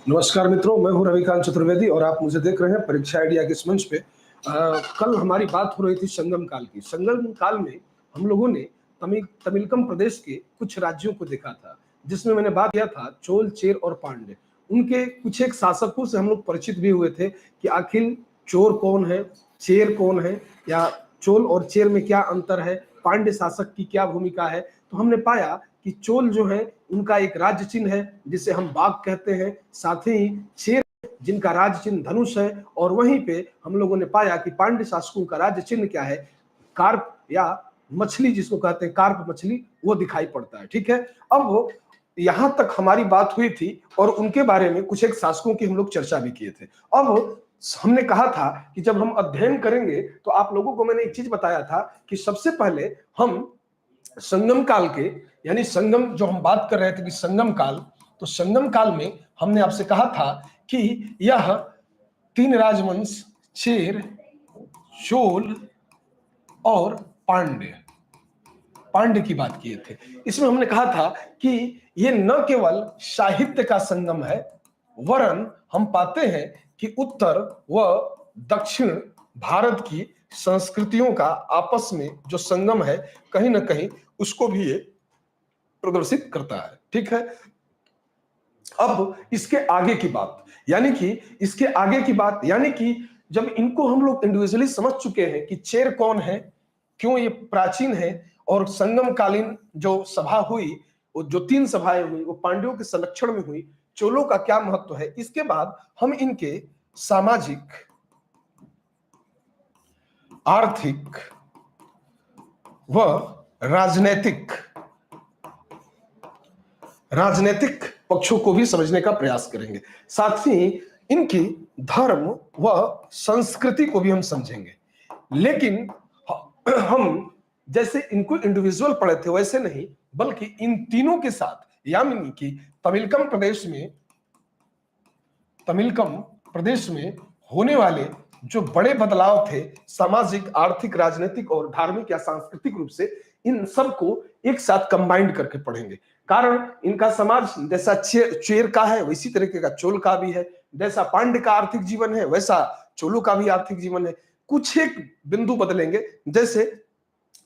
नमस्कार मित्रों, मैं हूं रविकांत चतुर्वेदी और आप मुझे देख रहे हैं परीक्षा आइडिया के इस मंच पे। कल हमारी बात हो रही थी संगम काल की। संगम काल में हम लोगों ने तमिलकम प्रदेश के कुछ राज्यों को देखा था, जिसमें मैंने बात किया था चोल, चेर और पांड्य। उनके कुछ एक शासकों से हम लोग परिचित भी हुए थे कि आखिर चोर कौन है, चेर कौन है, या चोल और चेर में क्या अंतर है, पांड्य शासक की क्या भूमिका है। तो हमने पाया कि चोल जो है उनका एक राज्य चिन्ह है जिसे हम बाघ कहते हैं, साथ ही शेर जिनका राज्य चिन्ह धनुष है, और वहीं पे हम लोगों ने पाया कि पांड्य शासकों का राज्य चिन्ह क्या है, कार्प या मछली जिसको कहते हैं कार्प मछली, वो दिखाई पड़ता है। ठीक है, अब यहां तक हमारी बात हुई थी और उनके बारे में कुछ एक शासकों की हम लोग चर्चा भी किए थे। अब हमने कहा था कि जब हम अध्ययन करेंगे तो आप लोगों को मैंने एक चीज बताया था कि सबसे पहले हम संगम काल के, यानी संगम जो हम बात कर रहे थे कि संगम काल, तो संगम काल में हमने आपसे कहा था कि यह तीन राजवंश चेर, चोल और पांड्य की बात किए थे। इसमें हमने कहा था कि यह न केवल साहित्य का संगम है, वरन हम पाते हैं कि उत्तर व दक्षिण भारत की संस्कृतियों का आपस में जो संगम है, कहीं ना कहीं उसको भी ये प्रदर्शित करता है। ठीक है, अब इसके आगे की बात, यानी कि जब इनको हम लोग इंडिविजुअली समझ चुके हैं कि चेर कौन है, क्यों ये प्राचीन है, और संगम कालीन जो सभा हुई, वो जो तीन सभाएं हुई वो पांड्यों के संरक्षण में हुई, चोलों का क्या महत्व है, इसके बाद हम इनके सामाजिक, आर्थिक व राजनीतिक पक्षों को भी समझने का प्रयास करेंगे। साथ ही इनकी धर्म व संस्कृति को भी हम समझेंगे। लेकिन हम जैसे इनको इंडिविजुअल पढ़े थे वैसे नहीं, बल्कि इन तीनों के साथ, यानी कि तमिलकम प्रदेश में होने वाले जो बड़े बदलाव थे, सामाजिक, आर्थिक, राजनीतिक और धार्मिक या सांस्कृतिक रूप से, इन सबको एक साथ कंबाइंड करके पढ़ेंगे। कारण इनका समाज जैसा चेर का है वैसी तरीके का चोल का भी है, जैसा पांड्य का आर्थिक जीवन है वैसा चोलों का भी आर्थिक जीवन है। कुछ एक बिंदु बदलेंगे, जैसे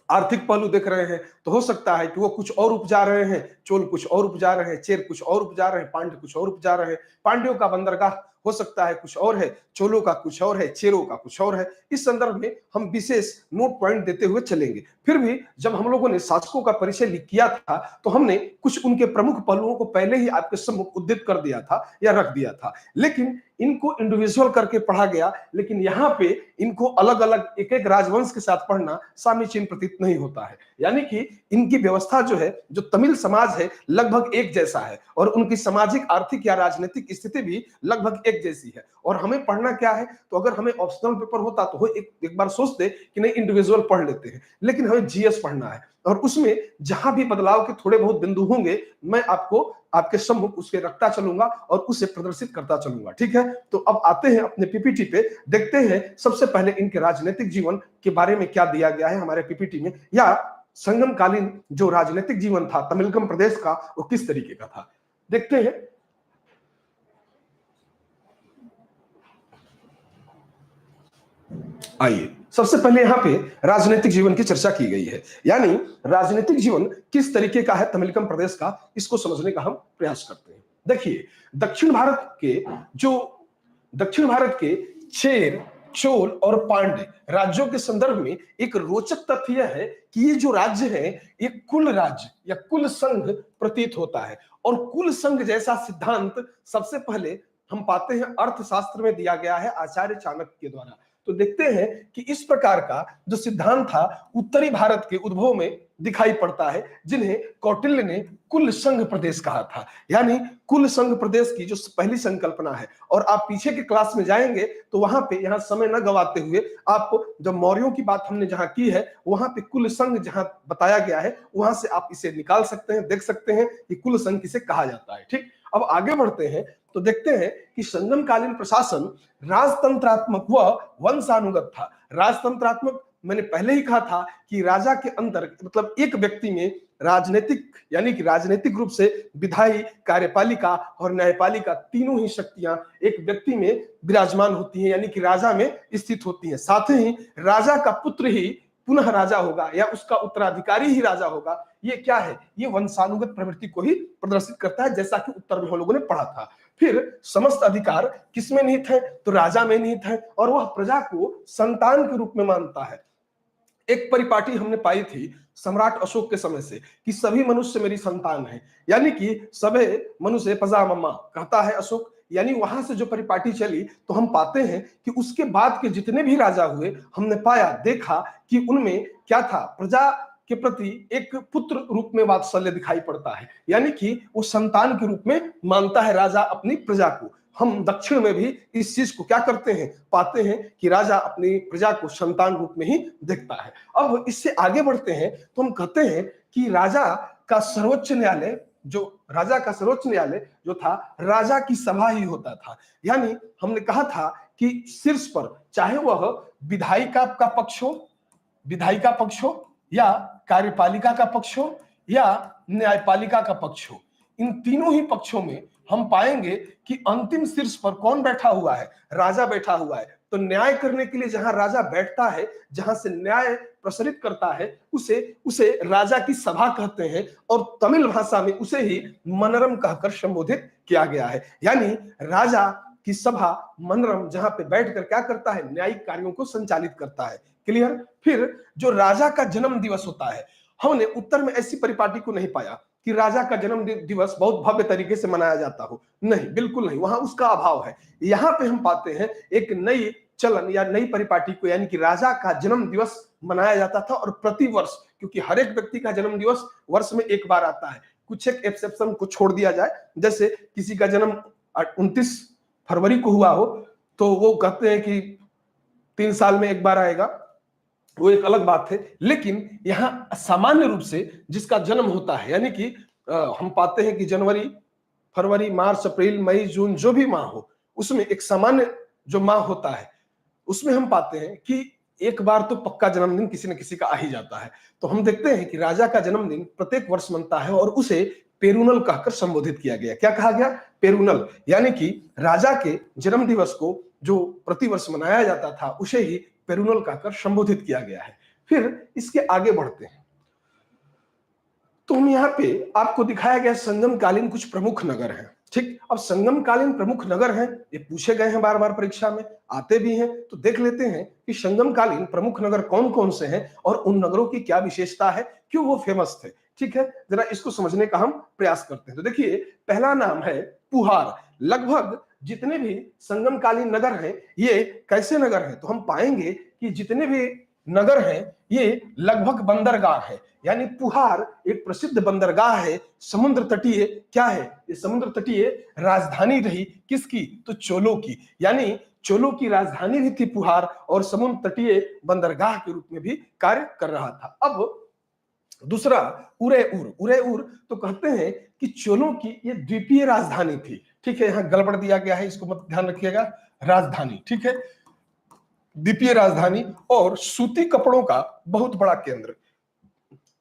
आर्थिक पहलू देख रहे हैं तो हो सकता है कि वो कुछ और उपजा रहे हैं, चोल कुछ और उपजा रहे हैं, चेर कुछ और उपजा रहे हैं, पांड्य कुछ और उपजा रहे हैं। पांड्यों का बंदरगाह हो सकता है कुछ और है, चोलों का कुछ और है, चेरों का कुछ और है। इस संदर्भ में हम विशेष नोट पॉइंट देते हुए चलेंगे। फिर भी जब हम लोगों ने शासकों का परिचय किया था तो हमने कुछ उनके प्रमुख पहलुओं को पहले ही आपके सम्मुख उद्धृत कर दिया था या रख दिया था, लेकिन इनको इंडिविजुअल करके पढ़ा गया। लेकिन यहाँ पे इनको अलग अलग एक एक राजवंश के साथ पढ़ना सामीचीन प्रतीत नहीं होता है, यानी कि इनकी व्यवस्था जो है, जो तमिल समाज है, लगभग एक जैसा है और उनकी सामाजिक, आर्थिक या राजनीतिक स्थिति भी लगभग एक जैसी है। और हमें पढ़ना क्या है, तो अगर हमें ऑप्शनल पेपर होता तो एक बार सोचते कि नहीं इंडिविजुअल पढ़ लेते हैं, लेकिन हमें जीएस पढ़ना है और उसमें जहां भी बदलाव के थोड़े बहुत बिंदु होंगे मैं आपको आपके सम्मुख उसके रखता चलूंगा और उसे प्रदर्शित करता चलूंगा। ठीक है, तो अब आते हैं अपने पीपीटी पे, देखते हैं सबसे पहले इनके राजनीतिक जीवन के बारे में क्या दिया गया है हमारे पीपीटी में, या संगम कालीन जो राजनीतिक जीवन था तमिलकम प्रदेश का वो किस तरीके का था। देखते हैं। आइए, सबसे पहले यहां पे राजनीतिक जीवन की चर्चा की गई है, यानी राजनीतिक जीवन किस तरीके का है तमिलकम प्रदेश का, इसको समझने का हम प्रयास करते हैं। देखिए, दक्षिण भारत के चेर, चोल और पांड्य राज्यों के संदर्भ में एक रोचक तथ्य यह है कि ये जो राज्य है ये कुल राज्य या कुल संघ प्रतीत होता है, और कुल संघ जैसा सिद्धांत सबसे पहले हम पाते हैं अर्थशास्त्र में दिया गया है आचार्य चाणक्य के द्वारा। तो देखते हैं कि इस प्रकार का जो सिद्धांत था उत्तरी भारत के उद्भव में दिखाई पड़ता है, जिन्हें कौटिल्य ने कुल संघ प्रदेश कहा था, यानी कुल संघ प्रदेश की जो पहली संकल्पना है। और आप पीछे के क्लास में जाएंगे तो वहां पे, यहां समय न गवाते हुए, आप जब मौर्यों की बात हमने जहां की है वहां पे कुल संघ जहां बताया गया है वहां से आप इसे निकाल सकते हैं, देख सकते हैं कि कुल संघ किसे कहा जाता है। ठीक, अब आगे बढ़ते हैं तो देखते हैं कि संगमकालीन प्रशासन राजतंत्रात्मक व वंशानुगत था। राजतंत्रात्मक मैंने पहले ही कहा था कि राजा के अंदर, मतलब एक व्यक्ति में राजनीतिक यानी कि राजनीतिक रूप से विधायी, कार्यपालिका और न्यायपालिका तीनों ही शक्तियां एक व्यक्ति में विराजमान होती हैं, यानी कि राजा में स्थित होती हैं। साथ ही राजा का पुत्र ही पुनः राजा होगा या उसका उत्तराधिकारी ही राजा होगा। ये क्या है? ये वंशानुगत प्रवृत्ति को ही प्रदर्शित करता है, जैसा कि उत्तर में हम लोगों ने पढ़ा था। फिर समस्त अधिकार किसमें निहित है? तो राजा में निहित है, और वह प्रजा को संतान के रूप में मानता है। एक परिपाटी हमने पाई थी सम्राट अशोक के समय से कि सभी मनुष्य मेरी संतान है, यानी कि सभी मनुष्य पजा मम्मा कहता है अशोक। यानी वहां से जो परिपाटी चली तो हम पाते हैं कि उसके बाद के जितने भी राजा हुए, हमने पाया, देखा कि उनमें क्या था? प्रजा के प्रति एक पुत्र रूप में वात्सल्य दिखाई पड़ता है, यानी कि वो संतान के रूप में मानता है राजा अपनी प्रजा को। हम दक्षिण में भी इस चीज को क्या करते हैं? पाते हैं कि राजा अपनी प्रजा को संतान रूप में ही देखता है। अब इससे आगे बढ़ते हैं तो हम कहते हैं कि राजा का सर्वोच्च न्यायालय जो था, राजा की सभा ही होता था। यानी हमने कहा था कि शीर्ष पर चाहे वह विधायिका पक्ष हो या कार्यपालिका का पक्ष हो या न्यायपालिका का पक्ष हो, इन तीनों ही पक्षों में हम पाएंगे कि अंतिम शीर्ष पर कौन बैठा हुआ है? राजा बैठा हुआ है। तो न्याय करने के लिए जहां राजा बैठता है, जहां से न्याय प्रसारित करता है, उसे राजा की सभा कहते हैं, और तमिल भाषा में उसे ही मनरम कहकर संबोधित किया गया है। यानी राजा की सभा मनरम, जहां पे बैठकर क्या करता है? न्यायिक कार्यों को संचालित करता है। क्लियर? फिर जो राजा का जन्म दिवस होता है, हमने उत्तर में ऐसी परिपाटी को नहीं पाया कि राजा का जन्म दिवस बहुत भव्य तरीके से मनाया जाता हो। नहीं, बिल्कुल नहीं, वहां उसका अभाव है। यहां पे हम पाते हैं एक नई चलन या नई परिपाटी को, यानी कि राजा का जन्म दिवस मनाया जाता था। और प्रति वर्ष, क्योंकि हर एक व्यक्ति का जन्म दिवस वर्ष में एक बार आता है, कुछ एक एक्सेप्शन को छोड़ दिया जाए, जैसे किसी का जन्म 29 फरवरी को हुआ हो तो वो कहते हैं कि 3 साल में एक बार आएगा, वो एक अलग बात है। लेकिन यहां सामान्य रूप से जिसका जन्म होता है, यानी कि हम पाते हैं कि जनवरी, फरवरी, मार्च, अप्रैल, मई, जून, जो भी माह हो, उसमें एक सामान्य जो माह होता है, उसमें हम पाते हैं कि एक बार तो पक्का जन्मदिन किसी न किसी का आ ही जाता है। तो हम देखते हैं कि राजा का जन्मदिन प्रत्येक वर्ष मनता है, और उसे पेरुनल कहकर संबोधित किया गया। क्या कहा गया? पेरुनल। यानी कि राजा के जन्म दिवस को जो प्रतिवर्ष मनाया जाता था, उसे ही पेरुनल कहकर संबोधित किया गया है। फिर इसके आगे बढ़ते हैं तो हम यहाँ पे आपको दिखाया गया संगमकालीन कुछ प्रमुख नगर हैं। ठीक, अब संगमकालीन प्रमुख नगर हैं, ये पूछे गए हैं बार बार परीक्षा में, आते भी हैं, तो देख लेते हैं कि संगमकालीन प्रमुख नगर कौन कौन से हैं और उन नगरों की क्या विशेषता है, क्यों वो फेमस थे। ठीक है, जरा इसको समझने का हम प्रयास करते हैं। तो देखिए, पहला नाम है पुहार। लगभग जितने भी संगमकालीन नगर हैं, ये कैसे नगर हैं? तो हम पाएंगे कि जितने भी नगर हैं, ये लगभग बंदरगाह है। यानी पुहार एक प्रसिद्ध बंदरगाह है, समुद्र तटीय क्या है? ये समुद्र तटीय राजधानी रही किसकी? तो चोलों की। यानी चोलों की राजधानी भी थी पुहार, और समुद्र तटीय बंदरगाह के रूप में भी कार्य कर रहा था। अब दूसरा उरेऊर तो कहते हैं कि चोलों की ये द्वीपीय राजधानी थी। ठीक है, यहां गड़बड़ दिया गया है, इसको मत ध्यान रखिएगा। राजधानी, ठीक है, द्वीपीय राजधानी और सूती कपड़ों का बहुत बड़ा केंद्र।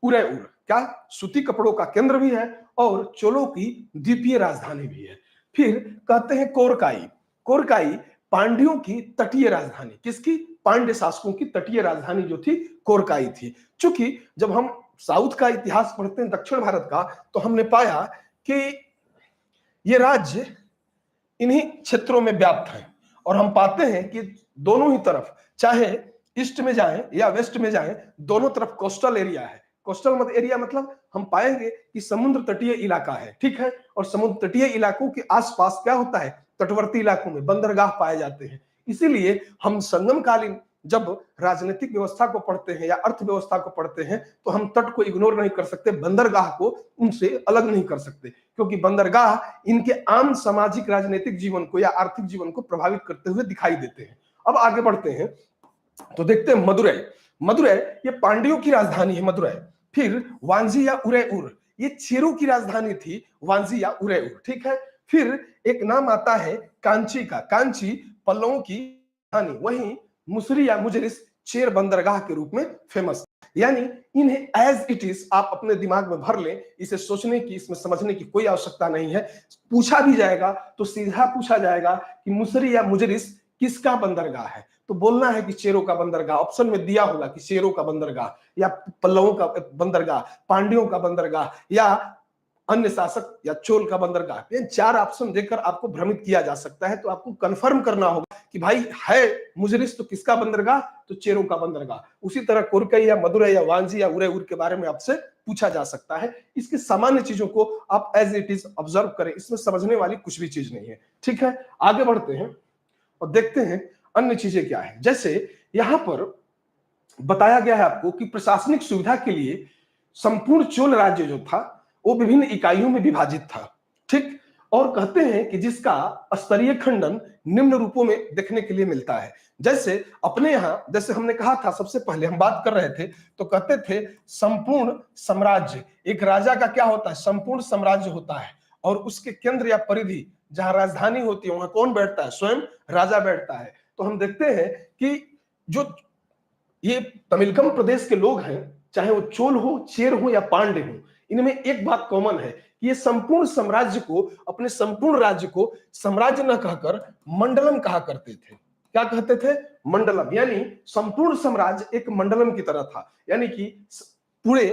उरेऊर क्या सूती कपड़ों का केंद्र भी है और चोलों की द्वीपीय राजधानी भी है। फिर कहते हैं कोरकाई पांड्यों की तटीय राजधानी। किसकी? पांड्य शासकों की तटीय राजधानी जो थी, कोरकाई थी। चूंकि जब हम साउथ का इतिहास पढ़ते हैं, दक्षिण भारत का, तो हमने पाया कि ये राज्य इन्हीं क्षेत्रों में व्याप्त है, और हम पाते हैं कि दोनों ही तरफ, चाहे ईस्ट में जाएं या वेस्ट में जाएं, दोनों तरफ कोस्टल एरिया है। कोस्टल मत एरिया मतलब हम पाएंगे कि समुद्र तटीय इलाका है। ठीक है, और समुद्र तटीय इलाकों के आसपास क्या होता है? तटवर्ती इलाकों में बंदरगाह पाए जाते हैं। इसीलिए हम संगमकालीन जब राजनीतिक व्यवस्था को पढ़ते हैं या अर्थव्यवस्था को पढ़ते हैं, तो हम तट को इग्नोर नहीं कर सकते, बंदरगाह को उनसे अलग नहीं कर सकते, क्योंकि बंदरगाह इनके आम सामाजिक राजनीतिक जीवन को या आर्थिक जीवन को प्रभावित करते हुए दिखाई देते हैं। अब आगे बढ़ते हैं तो देखते हैं मदुरै ये पांड्यों की राजधानी है, मदुरै। फिर वांजी या उरेऊर, ये चेरू की राजधानी थी, वांजी या उरेऊर। ठीक है, फिर एक नाम आता है कांची का। कांची पल्लवों की राजधानी, वहीं मुसरी या मुजरिस चेर बंदरगाह के रूप में फेमस। यानी इन्हें एज इट इज आप अपने दिमाग में भर लें, इसे सोचने की, इसमें समझने की कोई आवश्यकता नहीं है। पूछा भी जाएगा तो सीधा पूछा जाएगा कि मुसरी या मुजरिस किसका बंदरगाह है, तो बोलना है कि चेरों का बंदरगाह। ऑप्शन में दिया होगा कि चेरों का बंदरगाह, या पल्लवों का बंदरगाह, पांड्यों का बंदरगाह, या अन्य शासक या चोल का बंदरगाह। ये 4 ऑप्शन देकर आपको भ्रमित किया जा सकता है। तो आपको कंफर्म करना होगा कि भाई है मुजरिस तो किसका बंदरगाह, तो चेरों का बंदरगाह। उसी तरह कोरकई या मदुरै या वांजी या उरेउर के बारे में आपसे पूछा जा सकता है। इसके सामान्य चीजों को आप एज इट इज ऑब्जर्व करें, इसमें समझने वाली कुछ भी चीज नहीं है। ठीक है, आगे बढ़ते हैं और देखते हैं अन्य चीजें क्या है। जैसे यहां पर बताया गया है आपको कि प्रशासनिक सुविधा के लिए संपूर्ण चोल राज्य जो था वो विभिन्न इकाइयों में विभाजित था। ठीक, और कहते हैं कि जिसका स्तरीय खंडन निम्न रूपों में देखने के लिए मिलता है। जैसे अपने यहां, जैसे हमने कहा था सबसे पहले हम बात कर रहे थे, तो कहते थे संपूर्ण साम्राज्य, एक राजा का क्या होता है, संपूर्ण साम्राज्य होता है, और उसके केंद्र या परिधि जहां राजधानी होती है वहां कौन बैठता है, स्वयं राजा बैठता है। तो हम देखते हैं कि जो ये तमिलकम प्रदेश के लोग हैं, चाहे वो चोल हो, चेर हो या पांडे हो, इनमें एक बात कॉमन है कि ये संपूर्ण साम्राज्य को, अपने संपूर्ण राज्य को साम्राज्य न कहकर मंडलम कहा करते थे। क्या कहते थे, मंडलम, यानी संपूर्ण साम्राज्य एक मंडलम की तरह था। यानी कि पूरे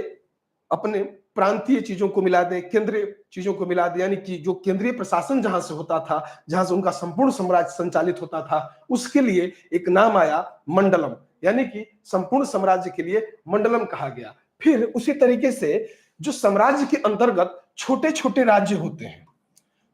अपने प्रांतीय चीजों को मिला दे, केंद्रीय चीजों को मिला दे, यानी कि जो केंद्रीय प्रशासन जहां से होता था, जहां से उनका संपूर्ण साम्राज्य संचालित होता था, उसके लिए एक नाम आया मंडलम, यानी कि संपूर्ण साम्राज्य के लिए मंडलम कहा गया। फिर उसी तरीके से जो साम्राज्य के अंतर्गत छोटे छोटे राज्य होते हैं,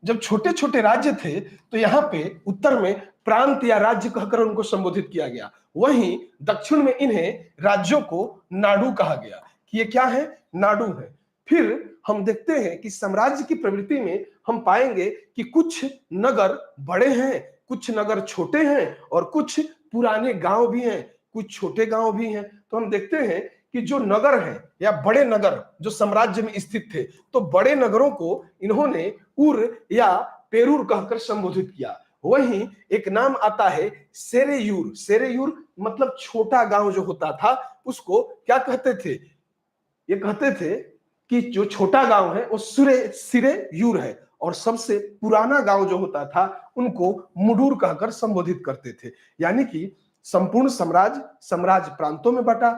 जब छोटे छोटे राज्य थे तो यहाँ पे उत्तर में प्रांत या राज्य कहकर उनको संबोधित किया गया, वहीं दक्षिण में इन्हें राज्यों को नाडु कहा गया कि ये क्या है, नाडु है। फिर हम देखते हैं कि साम्राज्य की प्रवृत्ति में हम पाएंगे कि कुछ नगर बड़े हैं, कुछ नगर छोटे हैं, और कुछ पुराने गांव भी हैं, कुछ छोटे गांव भी हैं। तो हम देखते हैं कि जो नगर हैं या बड़े नगर जो साम्राज्य में स्थित थे, तो बड़े नगरों को इन्होंने उर या पेरूर कहकर संबोधित किया। वहीं एक नाम आता है सेरेयूर। सेरेयूर मतलब छोटा गांव जो होता था उसको क्या कहते थे, ये कहते थे कि जो छोटा गांव है वो सिरेयूर है, और सबसे पुराना गांव जो होता था उनको मुडूर कहकर संबोधित करते थे। यानी कि संपूर्ण साम्राज्य प्रांतों में बटा,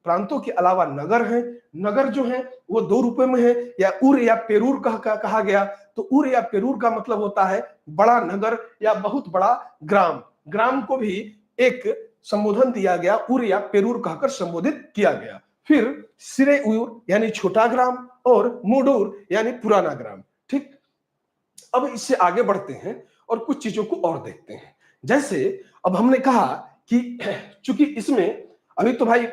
प्रांतों के अलावा नगर हैं, नगर जो हैं वो 2 रूपों में है, या उर या पेरूर कहा गया। तो उर या पेरूर का मतलब होता है बड़ा नगर या बहुत बड़ा ग्राम। ग्राम को भी एक संबोधन दिया गया, उर या पेरूर कहकर संबोधित किया गया। फिर सिरेउर यानी छोटा ग्राम, और मुडूर यानी पुराना ग्राम। ठीक, अब इससे आगे बढ़ते हैं और कुछ चीजों को और देखते हैं। जैसे अब हमने कहा कि चूंकि इसमें अभी तो भाई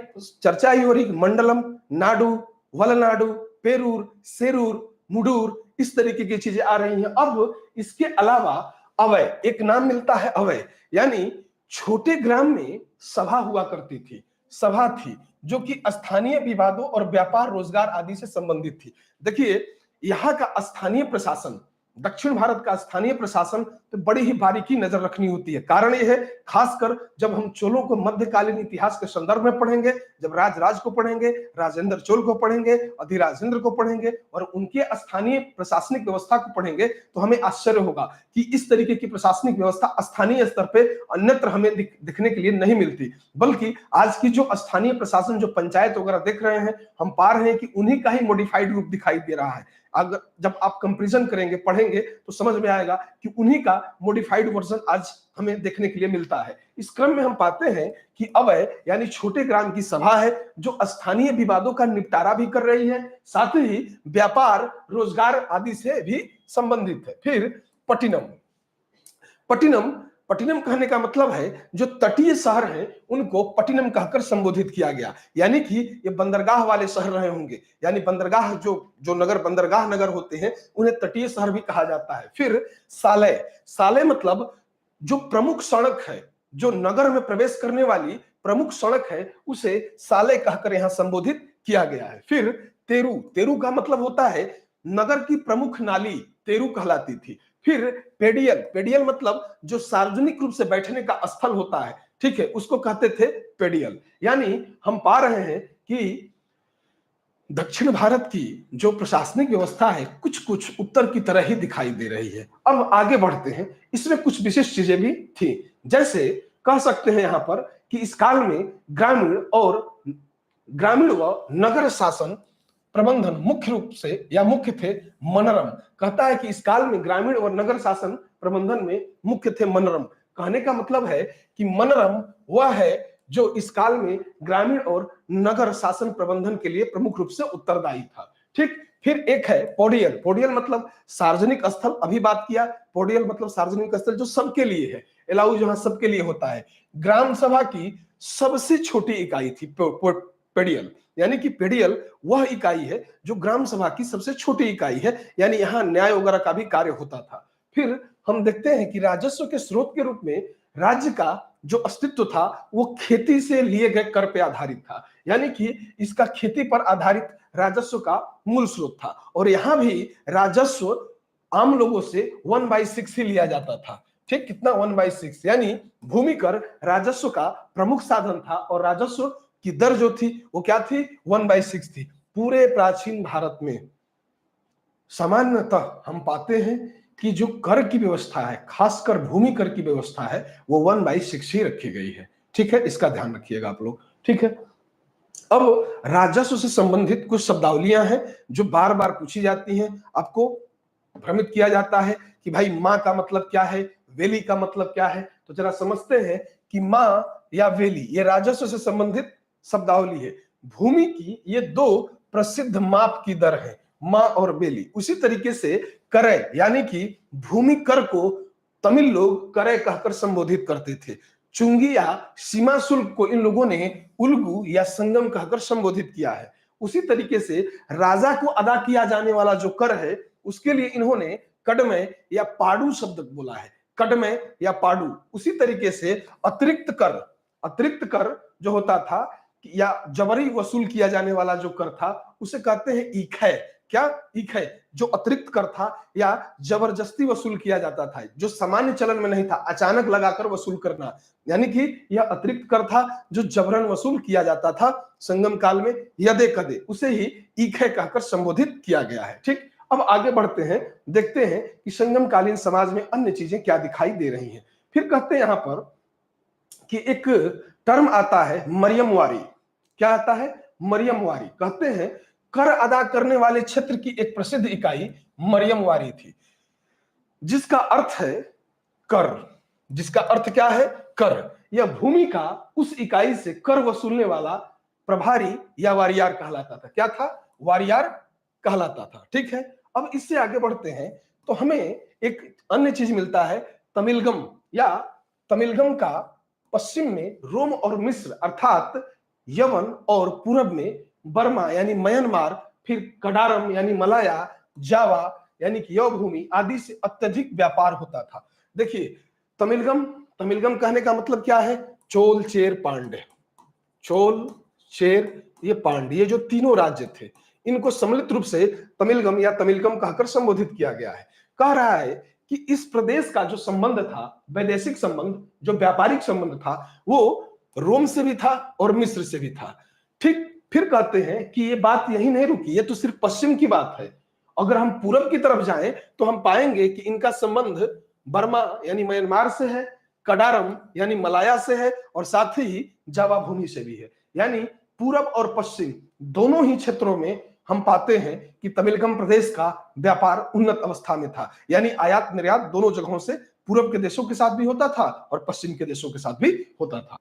चर्चा ही हो रही, मंडलम, नाडु, वलनाडु, पेरूर, सेरूर, मुडूर, इस तरीके की चीजें आ रही हैं। अब इसके अलावा अवय, एक नाम मिलता है अवय, यानी छोटे ग्राम में सभा हुआ करती थी, सभा थी जो कि स्थानीय विवादों और व्यापार रोजगार आदि से संबंधित थी। देखिए यहाँ का स्थानीय प्रशासन, दक्षिण भारत का स्थानीय प्रशासन पे बड़ी ही बारीकी नजर रखनी होती है। कारण यह है, खासकर जब हम चोलों को मध्यकालीन इतिहास के संदर्भ में पढ़ेंगे, जब राज को पढ़ेंगे, राजेंद्र चोल को पढ़ेंगे, अधिराजेंद्र को पढ़ेंगे और उनके स्थानीय प्रशासनिक व्यवस्था को पढ़ेंगे, तो हमें आश्चर्य होगा कि इस तरीके की प्रशासनिक व्यवस्था स्थानीय स्तर पे अन्यत्र हमें दिखने के लिए नहीं मिलती। बल्कि आज की जो स्थानीय प्रशासन, जो पंचायत वगैरह देख रहे हैं, हम पा रहे हैं कि उन्हीं का ही मॉडिफाइड रूप दिखाई दे रहा है। अगर जब आप कंपैरिजन करेंगे, पढ़ेंगे, तो समझ में आएगा कि उन्हीं का मॉडिफाइड वर्जन आज हमें देखने के लिए मिलता है। इस क्रम में हम पाते हैं कि अवय यानी छोटे ग्राम की सभा है जो स्थानीय विवादों का निपटारा भी कर रही है, साथ ही व्यापार रोजगार आदि से भी संबंधित है। फिर पट्टिनम, पट्टिनम कहने का मतलब है जो तटीय शहर हैं उनको पट्टिनम कहकर संबोधित किया गया। यानी कि ये बंदरगाह वाले शहर रहे होंगे, यानी बंदरगाह जो नगर, बंदरगाह नगर होते हैं, उन्हें तटीय शहर भी कहा जाता है। फिर साले, साले मतलब जो प्रमुख सड़क है, जो नगर में प्रवेश करने वाली प्रमुख सड़क है, उसे साले कहकर यहां संबोधित किया गया है। फिर तेरू, तेरू का मतलब होता है नगर की प्रमुख नाली तेरू कहलाती थी। फिर पेडियल, पेडियल मतलब जो सार्वजनिक रूप से बैठने का स्थल होता है, ठीक है, उसको कहते थे पेडियल। यानी हम पा रहे हैं कि दक्षिण भारत की जो प्रशासनिक व्यवस्था है कुछ कुछ उत्तर की तरह ही दिखाई दे रही है। अब आगे बढ़ते हैं, इसमें कुछ विशिष्ट चीजें भी थी। जैसे कह सकते हैं यहां पर कि इस काल में ग्रामीण व नगर शासन प्रबंधन मुख्य रूप से या मुख्य थे मनरम। कहता है कि इस काल में ग्रामीण और नगर शासन प्रबंधन में मुख्य थे मनरम। कहने का मतलब है कि मनरम वह है जो इस काल में ग्रामीण और नगर शासन प्रबंधन के लिए प्रमुख रूप से उत्तरदायी था। ठीक, फिर एक है पोडियल। पोडियल मतलब सार्वजनिक स्थल, अभी बात किया। पोडियल मतलब सार्वजनिक स्थल जो सबके लिए है, एलाउ जहां सबके लिए होता है। ग्राम सभा की सबसे छोटी इकाई थी पेडियल, यानी कि पेडियल वह इकाई है जो ग्राम सभा की सबसे छोटी इकाई है, यानी यहां न्याय वगैरह का भी कार्य होता था। फिर हम देखते हैं कि राजस्व के स्रोत के रूप में राज्य का जो अस्तित्व था वो खेती से लिए गए कर पे आधारित था, यानी कि इसका खेती पर आधारित राजस्व का मूल स्रोत था। और यहां भी राजस्व आम लोगों से 1/6 ही लिया जाता था। ठीक, कितना? 1/6, यानी भूमि कर राजस्व का प्रमुख साधन था और राजस्व की दर जो थी वो क्या थी? 1/6 थी। पूरे प्राचीन भारत में सामान्यतः हम पाते हैं कि जो कर की व्यवस्था है, खासकर भूमि कर की व्यवस्था है, वो 1/6 ही रखी गई है। ठीक है, इसका ध्यान रखिएगा आप लोग। ठीक है, अब राजस्व से संबंधित कुछ शब्दावलियां हैं जो बार बार पूछी जाती हैं। आपको भ्रमित किया जाता है कि भाई माँ का मतलब क्या है, वेली का मतलब क्या है। तो जरा समझते हैं कि माँ या वेली ये राजस्व से संबंधित शब्दावली है। भूमि की ये दो प्रसिद्ध माप की दर है, माँ और वेली। उसी तरीके से करे यानी कि भूमि कर को तमिल लोग करे कहकर संबोधित करते थे। चुंगी या सीमा शुल्क को इन लोगों ने उल्गू या संगम कहकर संबोधित किया है। उसी तरीके से राजा को अदा किया जाने वाला जो कर है उसके लिए इन्होंने कड़मे या पाडू शब्द बोला है, कड़मे या पाडू। उसी तरीके से अतिरिक्त कर जो होता था या जबरी वसूल किया जाने वाला जो कर था उसे कहते हैं ईखै। क्या? ईखै, जो अतिरिक्त कर था या जबरदस्ती वसूल किया जाता था, जो सामान्य चलन में नहीं था, अचानक लगाकर वसूल करना, यानी कि यह अतिरिक्त कर था जो जबरन वसूल किया जाता था संगम काल में यदे कदे, उसे ही ईखै कहकर संबोधित किया गया है। ठीक, अब आगे बढ़ते हैं, देखते हैं कि संगम कालीन समाज में अन्य चीजें क्या दिखाई दे रही हैं। फिर कहते हैं यहां पर कि एक टर्म आता है मरियमवारी। क्या आता है? मरियमवारी। कहते हैं कर अदा करने वाले क्षेत्र की एक प्रसिद्ध इकाई मरियमवारी थी, जिसका अर्थ है कर। जिसका अर्थ क्या है? कर। यह भूमि का उस इकाई से कर वसूलने वाला प्रभारी या वारियार कहलाता था। क्या था? वारियार कहलाता था। ठीक है, अब इससे आगे बढ़ते हैं तो हमें एक अन्य चीज मिलता है, तमिलगम। या तमिलगम का पश्चिम में रोम और मिस्र अर्थात यवन और पूरब में बर्मा यानी म्यांमार, फिर कडारम यानी मलाया, जावा यानी कि यह भूमि आदि से अत्यधिक व्यापार होता था। देखिए, तमिलगम कहने का मतलब क्या है? चोल, चेर, पांड्य। चोल, चेर, ये पांड्य, ये जो तीनों राज्य थे इनको सम्मिलित रूप से तमिलगम या तमिलगम कहकर संबोधित किया गया है। कह रहा है कि इस प्रदेश का जो संबंध था, वैदेशिक संबंध, जो व्यापारिक संबंध था, वो रोम से भी था और मिस्र से भी था। ठीक, फिर कहते हैं कि ये बात यही नहीं रुकी, ये तो सिर्फ पश्चिम की बात है। अगर हम पूरब की तरफ जाएं तो हम पाएंगे कि इनका संबंध बर्मा यानी म्यांमार से है, कडारम यानी मलाया से है और साथ ही जावा भूमि से भी है। यानी पूरब और पश्चिम दोनों ही क्षेत्रों में हम पाते हैं कि तमिलगम प्रदेश का व्यापार उन्नत अवस्था में था, यानी आयात निर्यात दोनों जगहों से पूरब के देशों के साथ भी होता था और पश्चिम के देशों के साथ भी होता था।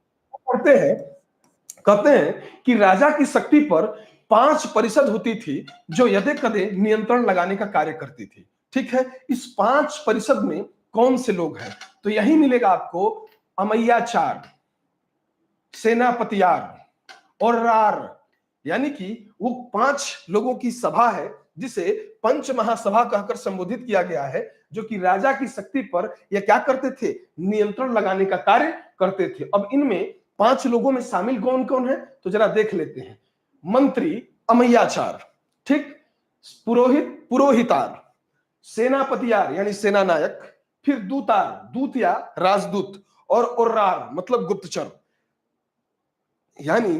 कहते हैं कि राजा की शक्ति पर 5 परिषद होती थी जो यदे कदे नियंत्रण लगाने का कार्य करती थी। ठीक है, इस 5 परिषद में कौन से लोग हैं? तो यही मिलेगा आपको अमैयाचार, सेनापतियार और रार, यानी कि वो 5 लोगों की सभा है जिसे पंच महासभा कहकर संबोधित किया गया है, जो कि राजा की शक्ति पर यह क्या करते थे? नियंत्रण लगाने का कार्य करते थे। अब इनमें 5 लोगों में शामिल कौन कौन है तो जरा देख लेते हैं। मंत्री अमैयाचार, ठीक, पुरोहितार, सेनापतियार यानी सेना नायक, फिर दूतार, दूत या राजदूत, और उर्रार मतलब गुप्तचर। यानी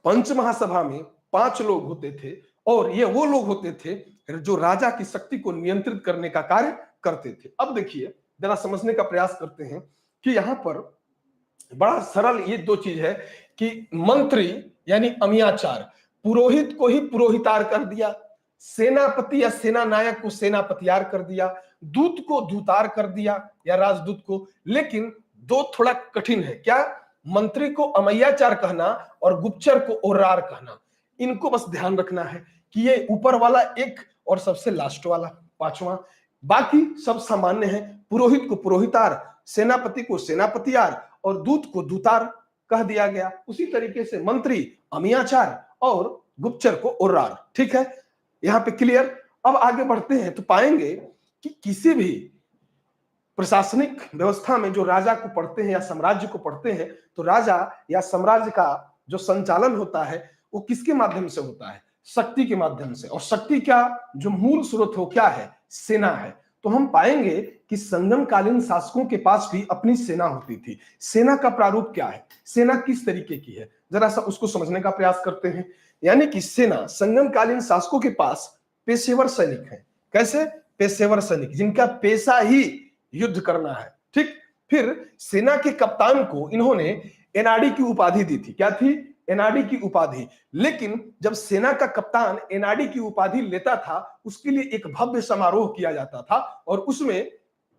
पंच महासभा में 5 लोग होते थे और ये वो लोग होते थे जो राजा की शक्ति को नियंत्रित करने का कार्य करते थे। अब देखिए, जरा समझने का प्रयास करते हैं कि यहां पर बड़ा सरल ये 2 चीज है कि मंत्री यानी अमियाचार, पुरोहित को ही पुरोहितार कर दिया, सेनापति या सेना नायक को सेनापतियार कर दिया, दूत को दूतार कर दिया या राजदूत को। लेकिन 2 थोड़ा कठिन है। क्या? मंत्री को अमैयाचार कहना और गुप्तचर को ओर्रार कहना। इनको बस ध्यान रखना है कि ये ऊपर वाला एक और सबसे लास्ट वाला 5वां, बाकी सब सामान्य है। पुरोहित को पुरोहितार, सेनापति को सेनापतियार और दूत को दूतार कह दिया गया। उसी तरीके से मंत्री अमियाचार और गुप्तचर को ओर्रार। ठीक है, यहां पे क्लियर। अब आगे बढ़ते हैं तो पाएंगे कि किसी भी प्रशासनिक व्यवस्था में जो राजा को पढ़ते हैं या साम्राज्य को पढ़ते हैं, तो राजा या साम्राज्य का जो संचालन होता है वो किसके माध्यम से होता है? शक्ति के माध्यम से। और शक्ति का जो मूल स्रोत हो क्या है? सेना है। तो हम पाएंगे कि संगमकालीन शासकों के पास भी अपनी सेना होती थी। सेना का प्रारूप क्या है? सेना किस तरीके की है? जरा सा उसको समझने का प्रयास करते हैं। यानी कि सेना संगमकालीन शासकों के पास पेशेवर सैनिक हैं। कैसे? पेशेवर सैनिक जिनका पेशा ही युद्ध करना है। ठीक। फिर सेना के कप्तान को इन्होंने एनआरडी की उपाधि दी थी। क्या थी? एनआरडी की उपाधि। लेकिन जब सेना का कप्तान एनआरडी की उपाधि लेता था, उसके लिए एक भव्य समारोह किया जाता था और उसमें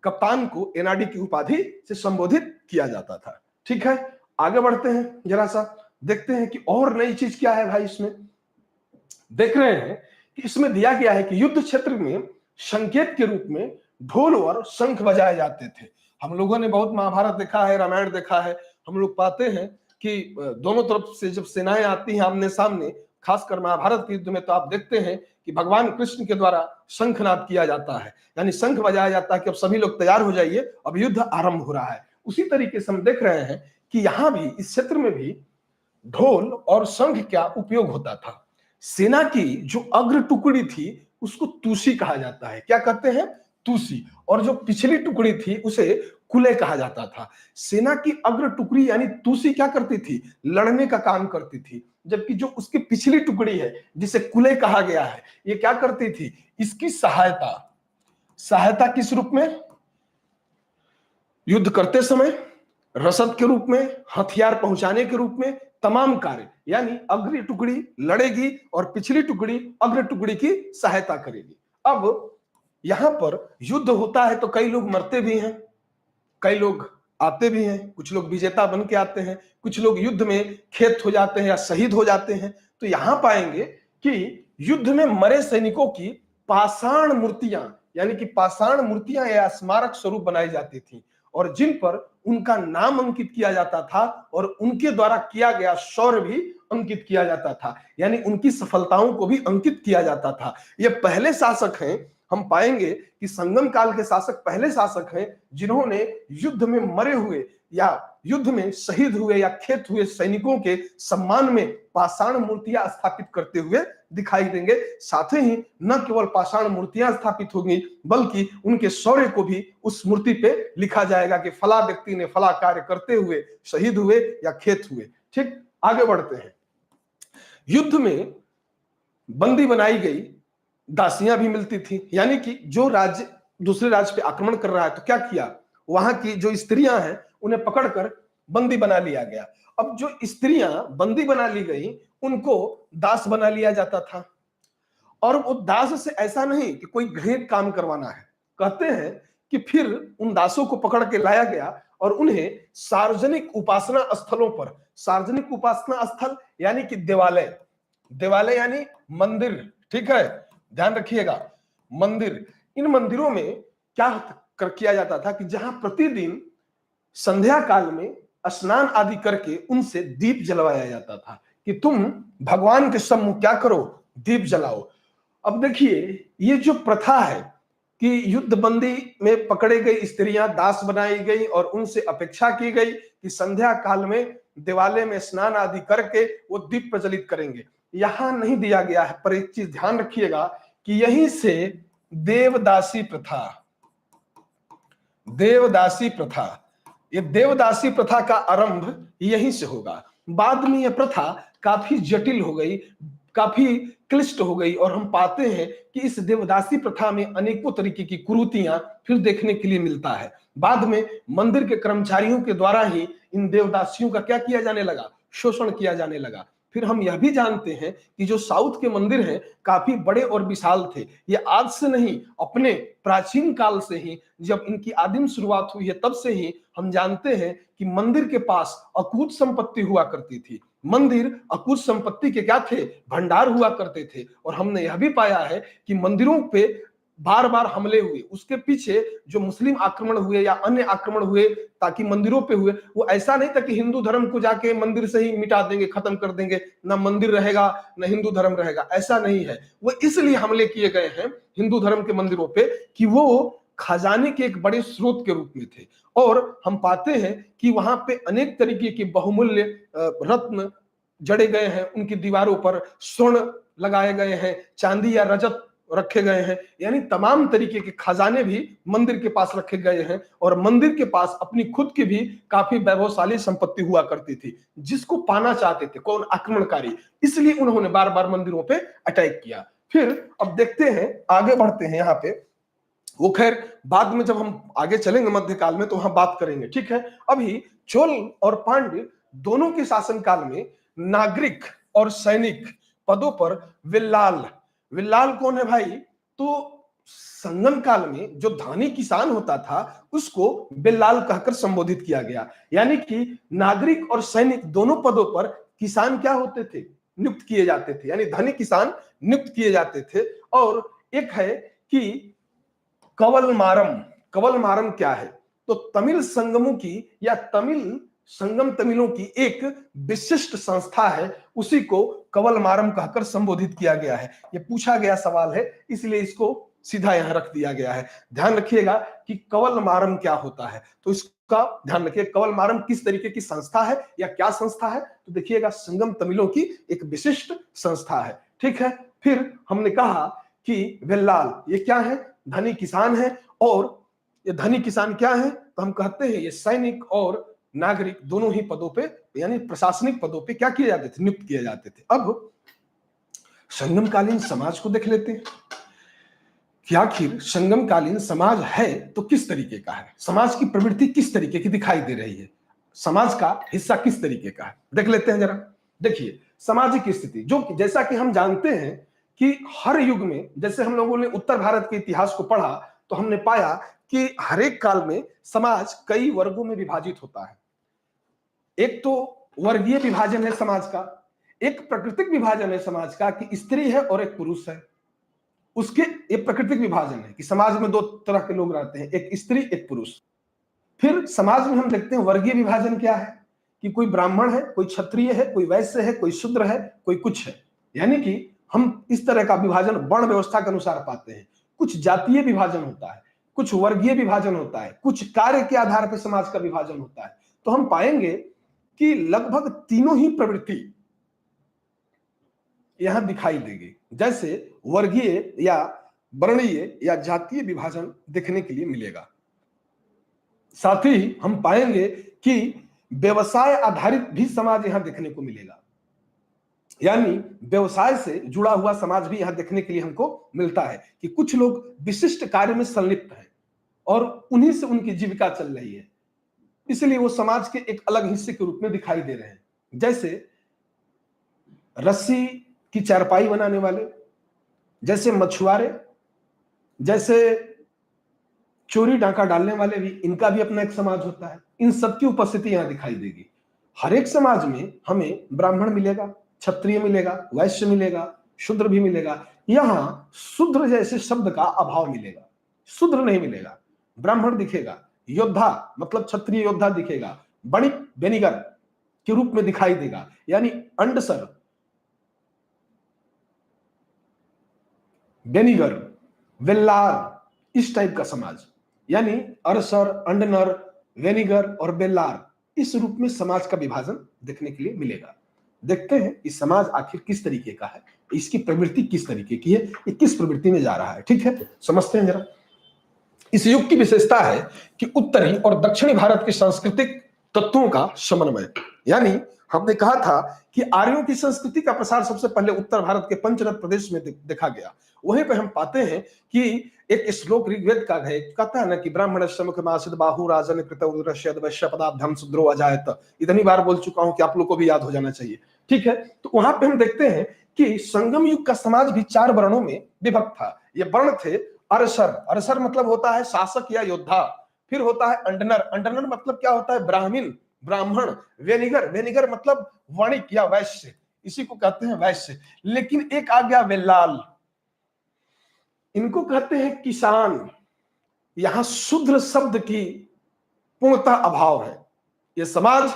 कप्तान को एनआरडी की उपाधि से संबोधित किया जाता था। ठीक है, आगे बढ़ते हैं, जरा सा देखते हैं कि और नई चीज क्या है भाई। इसमें देख रहे हैं कि इसमें दिया गया है कि युद्ध क्षेत्र में संकेत के रूप में ढोल और शंख बजाए जाते थे। हम लोगों ने बहुत महाभारत देखा है, रामायण देखा है। हम लोग पाते हैं कि दोनों तरफ से जब सेनाएं आती हैं आमने सामने, खासकर महाभारत के युद्ध में, तो आप देखते हैं कि भगवान कृष्ण के द्वारा शंखनाद किया जाता है, यानी शंख बजाया जाता है कि अब सभी लोग तैयार हो जाइए, अब युद्ध आरंभ हो रहा है। उसी तरीके से हम देख रहे हैं कि यहां भी, इस क्षेत्र में भी ढोल और शंख का उपयोग होता था। सेना की जो अग्र टुकड़ी थी उसको तूसी कहा जाता है। क्या कहते हैं? तूसी। और जो पिछली टुकड़ी थी उसे कुले कहा जाता था। सेना की अग्र टुकड़ी यानी तूसी क्या करती थी? लड़ने का काम करती थी। जबकि जो उसकी पिछली टुकड़ी है जिसे कुले कहा गया है, ये क्या करती थी? इसकी सहायता। सहायता किस रूप में? युद्ध करते समय रसद के रूप में, हथियार पहुंचाने के रूप में, तमाम कार्य। यानी अग्र टुकड़ी लड़ेगी और पिछली टुकड़ी अग्र टुकड़ी की सहायता करेगी। अब यहां पर युद्ध होता है तो कई लोग मरते भी हैं, कई लोग आते भी हैं, कुछ लोग विजेता बन के आते हैं, कुछ लोग युद्ध में खेत हो जाते हैं या शहीद हो जाते हैं। तो यहां पाएंगे कि युद्ध में मरे सैनिकों की पाषाण मूर्तियां, यानी कि पाषाण मूर्तियां या स्मारक स्वरूप बनाई जाती थी और जिन पर उनका नाम अंकित किया जाता था और उनके द्वारा किया गया शौर्य भी अंकित किया जाता था, यानी उनकी सफलताओं को भी अंकित किया जाता था। ये पहले शासक हैं, हम पाएंगे कि संगम काल के शासक पहले शासक हैं जिन्होंने युद्ध में मरे हुए या युद्ध में शहीद हुए या खेत हुए सैनिकों के सम्मान में पाषाण मूर्तियां स्थापित करते हुए दिखाई देंगे। साथ ही न केवल पाषाण मूर्तियां स्थापित होंगी बल्कि उनके शौर्य को भी उस मूर्ति पे लिखा जाएगा कि फला व्यक्ति ने फला कार्य करते हुए शहीद हुए या खेत हुए। ठीक, आगे बढ़ते हैं। युद्ध में बंदी बनाई गई दासियां भी मिलती थी, यानी कि जो राज्य दूसरे राज्य पे आक्रमण कर रहा है तो क्या किया, वहां की जो स्त्रियां हैं उन्हें पकड़कर बंदी बना लिया गया। अब जो स्त्रियां बंदी बना ली गई उनको दास बना लिया जाता था। और वो दास से ऐसा नहीं कि कोई घृणित काम करवाना है, कहते हैं कि फिर उन दासों को पकड़ के लाया गया और उन्हें सार्वजनिक उपासना स्थलों पर, सार्वजनिक उपासना स्थल यानी कि देवालय, देवालय यानी मंदिर, ठीक है, ध्यान रखिएगा, मंदिर, इन मंदिरों में क्या किया जाता था कि जहां प्रतिदिन संध्या काल में स्नान आदि करके उनसे दीप जलवाया जाता था कि तुम भगवान के सम्मुख क्या करो, दीप जलाओ। अब देखिए ये जो प्रथा है कि युद्ध बंदी में पकड़े गई स्त्रियां दास बनाई गई और उनसे अपेक्षा की गई कि संध्या काल में दिवाले में स्नान आदि करके वो दीप प्रज्वलित करेंगे, यहां नहीं दिया गया है। पर एक चीज ध्यान रखिएगा कि यहीं से देवदासी प्रथा, देवदासी प्रथा, ये देवदासी प्रथा का आरंभ यहीं से होगा। बाद में यह प्रथा काफी जटिल हो गई, काफी क्लिष्ट हो गई, और हम पाते हैं कि इस देवदासी प्रथा में अनेकों तरीके की कुरीतियां फिर देखने के लिए मिलता है। बाद में मंदिर के कर्मचारियों के द्वारा ही इन देवदासियों का क्या किया जाने लगा, शोषण किया जाने लगा। फिर हम यह भी जानते हैं कि जो साउथ के मंदिर हैं काफी बड़े और विशाल थे। ये आज से नहीं, अपने प्राचीन काल से ही, जब इनकी आदिम शुरुआत हुई है तब से ही हम जानते हैं कि मंदिर के पास अकूत संपत्ति हुआ करती थी। मंदिर अकूत संपत्ति के क्या थे, भंडार हुआ करते थे। और हमने यह भी पाया है कि मंदिरों पे बार बार हमले हुए, उसके पीछे जो मुस्लिम आक्रमण हुए या अन्य आक्रमण हुए ताकि मंदिरों पे हुए, वो ऐसा नहीं था कि हिंदू धर्म को जाके मंदिर से ही मिटा देंगे, खत्म कर देंगे, ना मंदिर रहेगा ना हिंदू धर्म रहेगा, ऐसा नहीं है। वो इसलिए हमले किए गए हैं हिंदू धर्म के मंदिरों पे कि वो खजाने के एक बड़े स्रोत के रूप में थे। और हम पाते हैं कि वहां पे अनेक तरीके के बहुमूल्य रत्न जड़े गए हैं, उनकी दीवारों पर स्वर्ण लगाए गए हैं, चांदी या रजत रखे गए हैं, यानी तमाम तरीके के खजाने भी मंदिर के पास रखे गए हैं। और मंदिर के पास अपनी खुद की भी काफी वैभवशाली संपत्ति हुआ करती थी, जिसको पाना चाहते थे कौन, आक्रमणकारी। इसलिए उन्होंने बार बार मंदिरों पे अटैक किया। फिर अब देखते हैं, आगे बढ़ते हैं यहाँ पे। वो खैर बाद में जब हम आगे चलेंगे मध्यकाल में तो वहां बात करेंगे, ठीक है। अभी चोल और पांड्य दोनों के शासनकाल में नागरिक और सैनिक पदों पर विल्लाल, विल्लाल कौन है भाई, तो संगम काल में जो धानी किसान होता था उसको बिल्लाल कहकर संबोधित किया गया। यानी कि नागरिक और सैनिक दोनों पदों पर किसान क्या होते थे, नियुक्त किए जाते थे, यानी धनी किसान नियुक्त किए जाते थे। और एक है कि कवल मारम, कवल मारम क्या है, तो तमिल संगमों की या तमिल संगम तमिलों की एक विशिष्ट संस्था है, उसी को कवल मारम कहकर संबोधित किया गया है। यह पूछा गया सवाल है, इसलिए इसको सीधा यहां रख दिया गया है। ध्यान रखिएगा कि कवल मारम क्या होता है, तो इसका ध्यान रखिए। कवल मारम किस तरीके की संस्था है या क्या संस्था है, तो देखिएगा संगम तमिलों की एक विशिष्ट संस्था है, ठीक है। फिर हमने कहा कि वेल्लाल ये क्या है, धनी किसान है। और ये धनी किसान क्या है, तो हम कहते हैं ये सैनिक और नागरिक दोनों ही पदों पे, यानी प्रशासनिक पदों पे क्या किए जाते थे, नियुक्त किए जाते थे। अब संगमकालीन समाज को देख लेते हैं कि आखिर संगमकालीन समाज है तो किस तरीके का है, समाज की प्रवृत्ति किस तरीके की दिखाई दे रही है, समाज का हिस्सा किस तरीके का है, देख लेते हैं जरा। देखिए सामाजिक स्थिति, जो जैसा कि हम जानते हैं कि हर युग में, जैसे हम लोगों ने उत्तर भारत के इतिहास को पढ़ा तो हमने पाया कि हर एक काल में समाज कई वर्गों में विभाजित होता है। एक तो वर्गीय विभाजन है समाज का, एक प्राकृतिक विभाजन है समाज का कि स्त्री है और एक पुरुष है। उसके एक प्राकृतिक विभाजन है कि समाज में दो तरह के लोग रहते हैं, एक स्त्री एक पुरुष। फिर समाज में हम देखते हैं वर्गीय विभाजन क्या है कि कोई ब्राह्मण है, कोई क्षत्रिय है, कोई वैश्य है, कोई शूद्र है, कोई कुछ है। यानी कि हम इस तरह का विभाजन वर्ण व्यवस्था के अनुसार पाते हैं। कुछ जातीय विभाजन होता है, कुछ वर्गीय विभाजन होता है, कुछ कार्य के आधार पर समाज का विभाजन होता है। तो हम पाएंगे कि लगभग तीनों ही प्रवृत्ति यहां दिखाई देगी, जैसे वर्गीय या वर्णीय या जातीय विभाजन देखने के लिए मिलेगा। साथ ही हम पाएंगे कि व्यवसाय आधारित भी समाज यहां देखने को मिलेगा, यानी व्यवसाय से जुड़ा हुआ समाज भी यहां देखने के लिए हमको मिलता है कि कुछ लोग विशिष्ट कार्य में संलिप्त हैं और उन्हीं से उनकी जीविका चल रही है, इसलिए वो समाज के एक अलग हिस्से के रूप में दिखाई दे रहे हैं। जैसे रस्सी की चारपाई बनाने वाले, जैसे मछुआरे, जैसे चोरी डाका डालने वाले भी, इनका भी अपना एक समाज होता है। इन सबकी उपस्थिति यहां दिखाई देगी। हर एक समाज में हमें ब्राह्मण मिलेगा, क्षत्रिय मिलेगा, वैश्य मिलेगा, शूद्र भी मिलेगा। यहां शूद्र जैसे शब्द का अभाव मिलेगा, शूद्र नहीं मिलेगा। ब्राह्मण दिखेगा, योद्धा मतलब क्षत्रिय योद्धा दिखेगा, बणिक बेनिगर के रूप में दिखाई देगा, यानी अंडसर, बेनिगर, वेल्लार, इस टाइप का समाज, यानी अरसर, अंडनर, वेनिगर और बेल्लार, इस रूप में समाज का विभाजन देखने के लिए मिलेगा। देखते हैं इस समाज आखिर किस तरीके का है, इसकी प्रवृत्ति किस तरीके की है, ये किस प्रवृत्ति में जा रहा है, ठीक है। समझते हैं जरा। इस युग की विशेषता है कि उत्तरी और दक्षिणी भारत के सांस्कृतिक तत्वों का समन्वय, यानी हमने कहा था कि आर्यों की संस्कृति का प्रसार सबसे पहले उत्तर भारत के पंचरत्न प्रदेश में देखा गया। वहीं पे हम पाते हैं कि एक श्लोक ऋग्वेद का है, कहता है ना कि ब्राह्मण मुख मासिद बाहु राजन कृत उदरश्यद वैश्य पदाब्धम शूद्रो अजायत। इतनी बार बोल चुका हूं कि आप लोग को भी याद हो जाना चाहिए। ठीक है, तो वहां पे हम देखते हैं कि संगम युग का समाज भी 4 वर्णों में विभक्त था। ये वर्ण थे अरसर, अरसर मतलब होता है शासक या योद्धा। फिर होता है अंडनर, अंडनर मतलब क्या होता है, ब्राह्मण, ब्राह्मण। वेनिगर, वेनिगर मतलब वणिक या वैश्य, इसी को कहते हैं वैश्य। लेकिन एक आ गया वेल्लाल, इनको कहते हैं किसान। यहां शूद्र शब्द की पूर्णतः अभाव है। यह समाज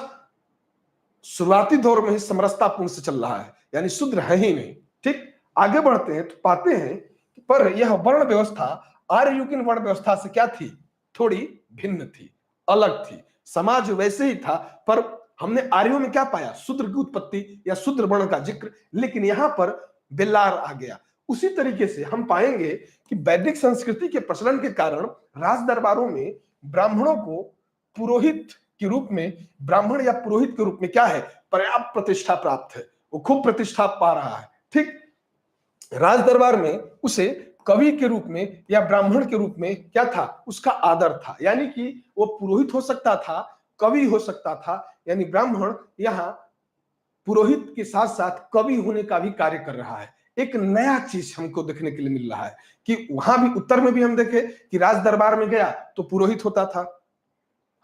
शुरुआती दौर में ही समरसतापूर्ण से चल रहा है, यानी शूद्र है ही नहीं। ठीक, आगे बढ़ते हैं तो पाते हैं पर यह वर्ण व्यवस्था आर्य युग की वर्ण व्यवस्था से क्या थी, थोड़ी भिन्न थी, अलग थी। समाज वैसे ही था, पर हमने आर्यों में क्या पाया, शूद्र की उत्पत्ति या शूद्र वर्ण का जिक्र, लेकिन यहां पर बेल्लार आ गया। उसी तरीके से हम पाएंगे कि वैदिक संस्कृति के प्रचलन के कारण राज दरबारों में ब्राह्मणों को पुरोहित के रूप में, ब्राह्मण या पुरोहित के रूप में क्या है, पर्याप्त प्रतिष्ठा प्राप्त है। वो खूब प्रतिष्ठा पा रहा है। ठीक, राज दरबार में उसे कवि के रूप में या ब्राह्मण के रूप में क्या था, उसका आदर था। यानी कि वो पुरोहित हो सकता था, कवि हो सकता था, यानी ब्राह्मण यहां पुरोहित के साथ साथ कवि होने का भी कार्य कर रहा है। एक नया चीज हमको देखने के लिए मिल रहा है कि वहां भी उत्तर में भी हम देखे कि राज दरबार में गया तो पुरोहित होता था।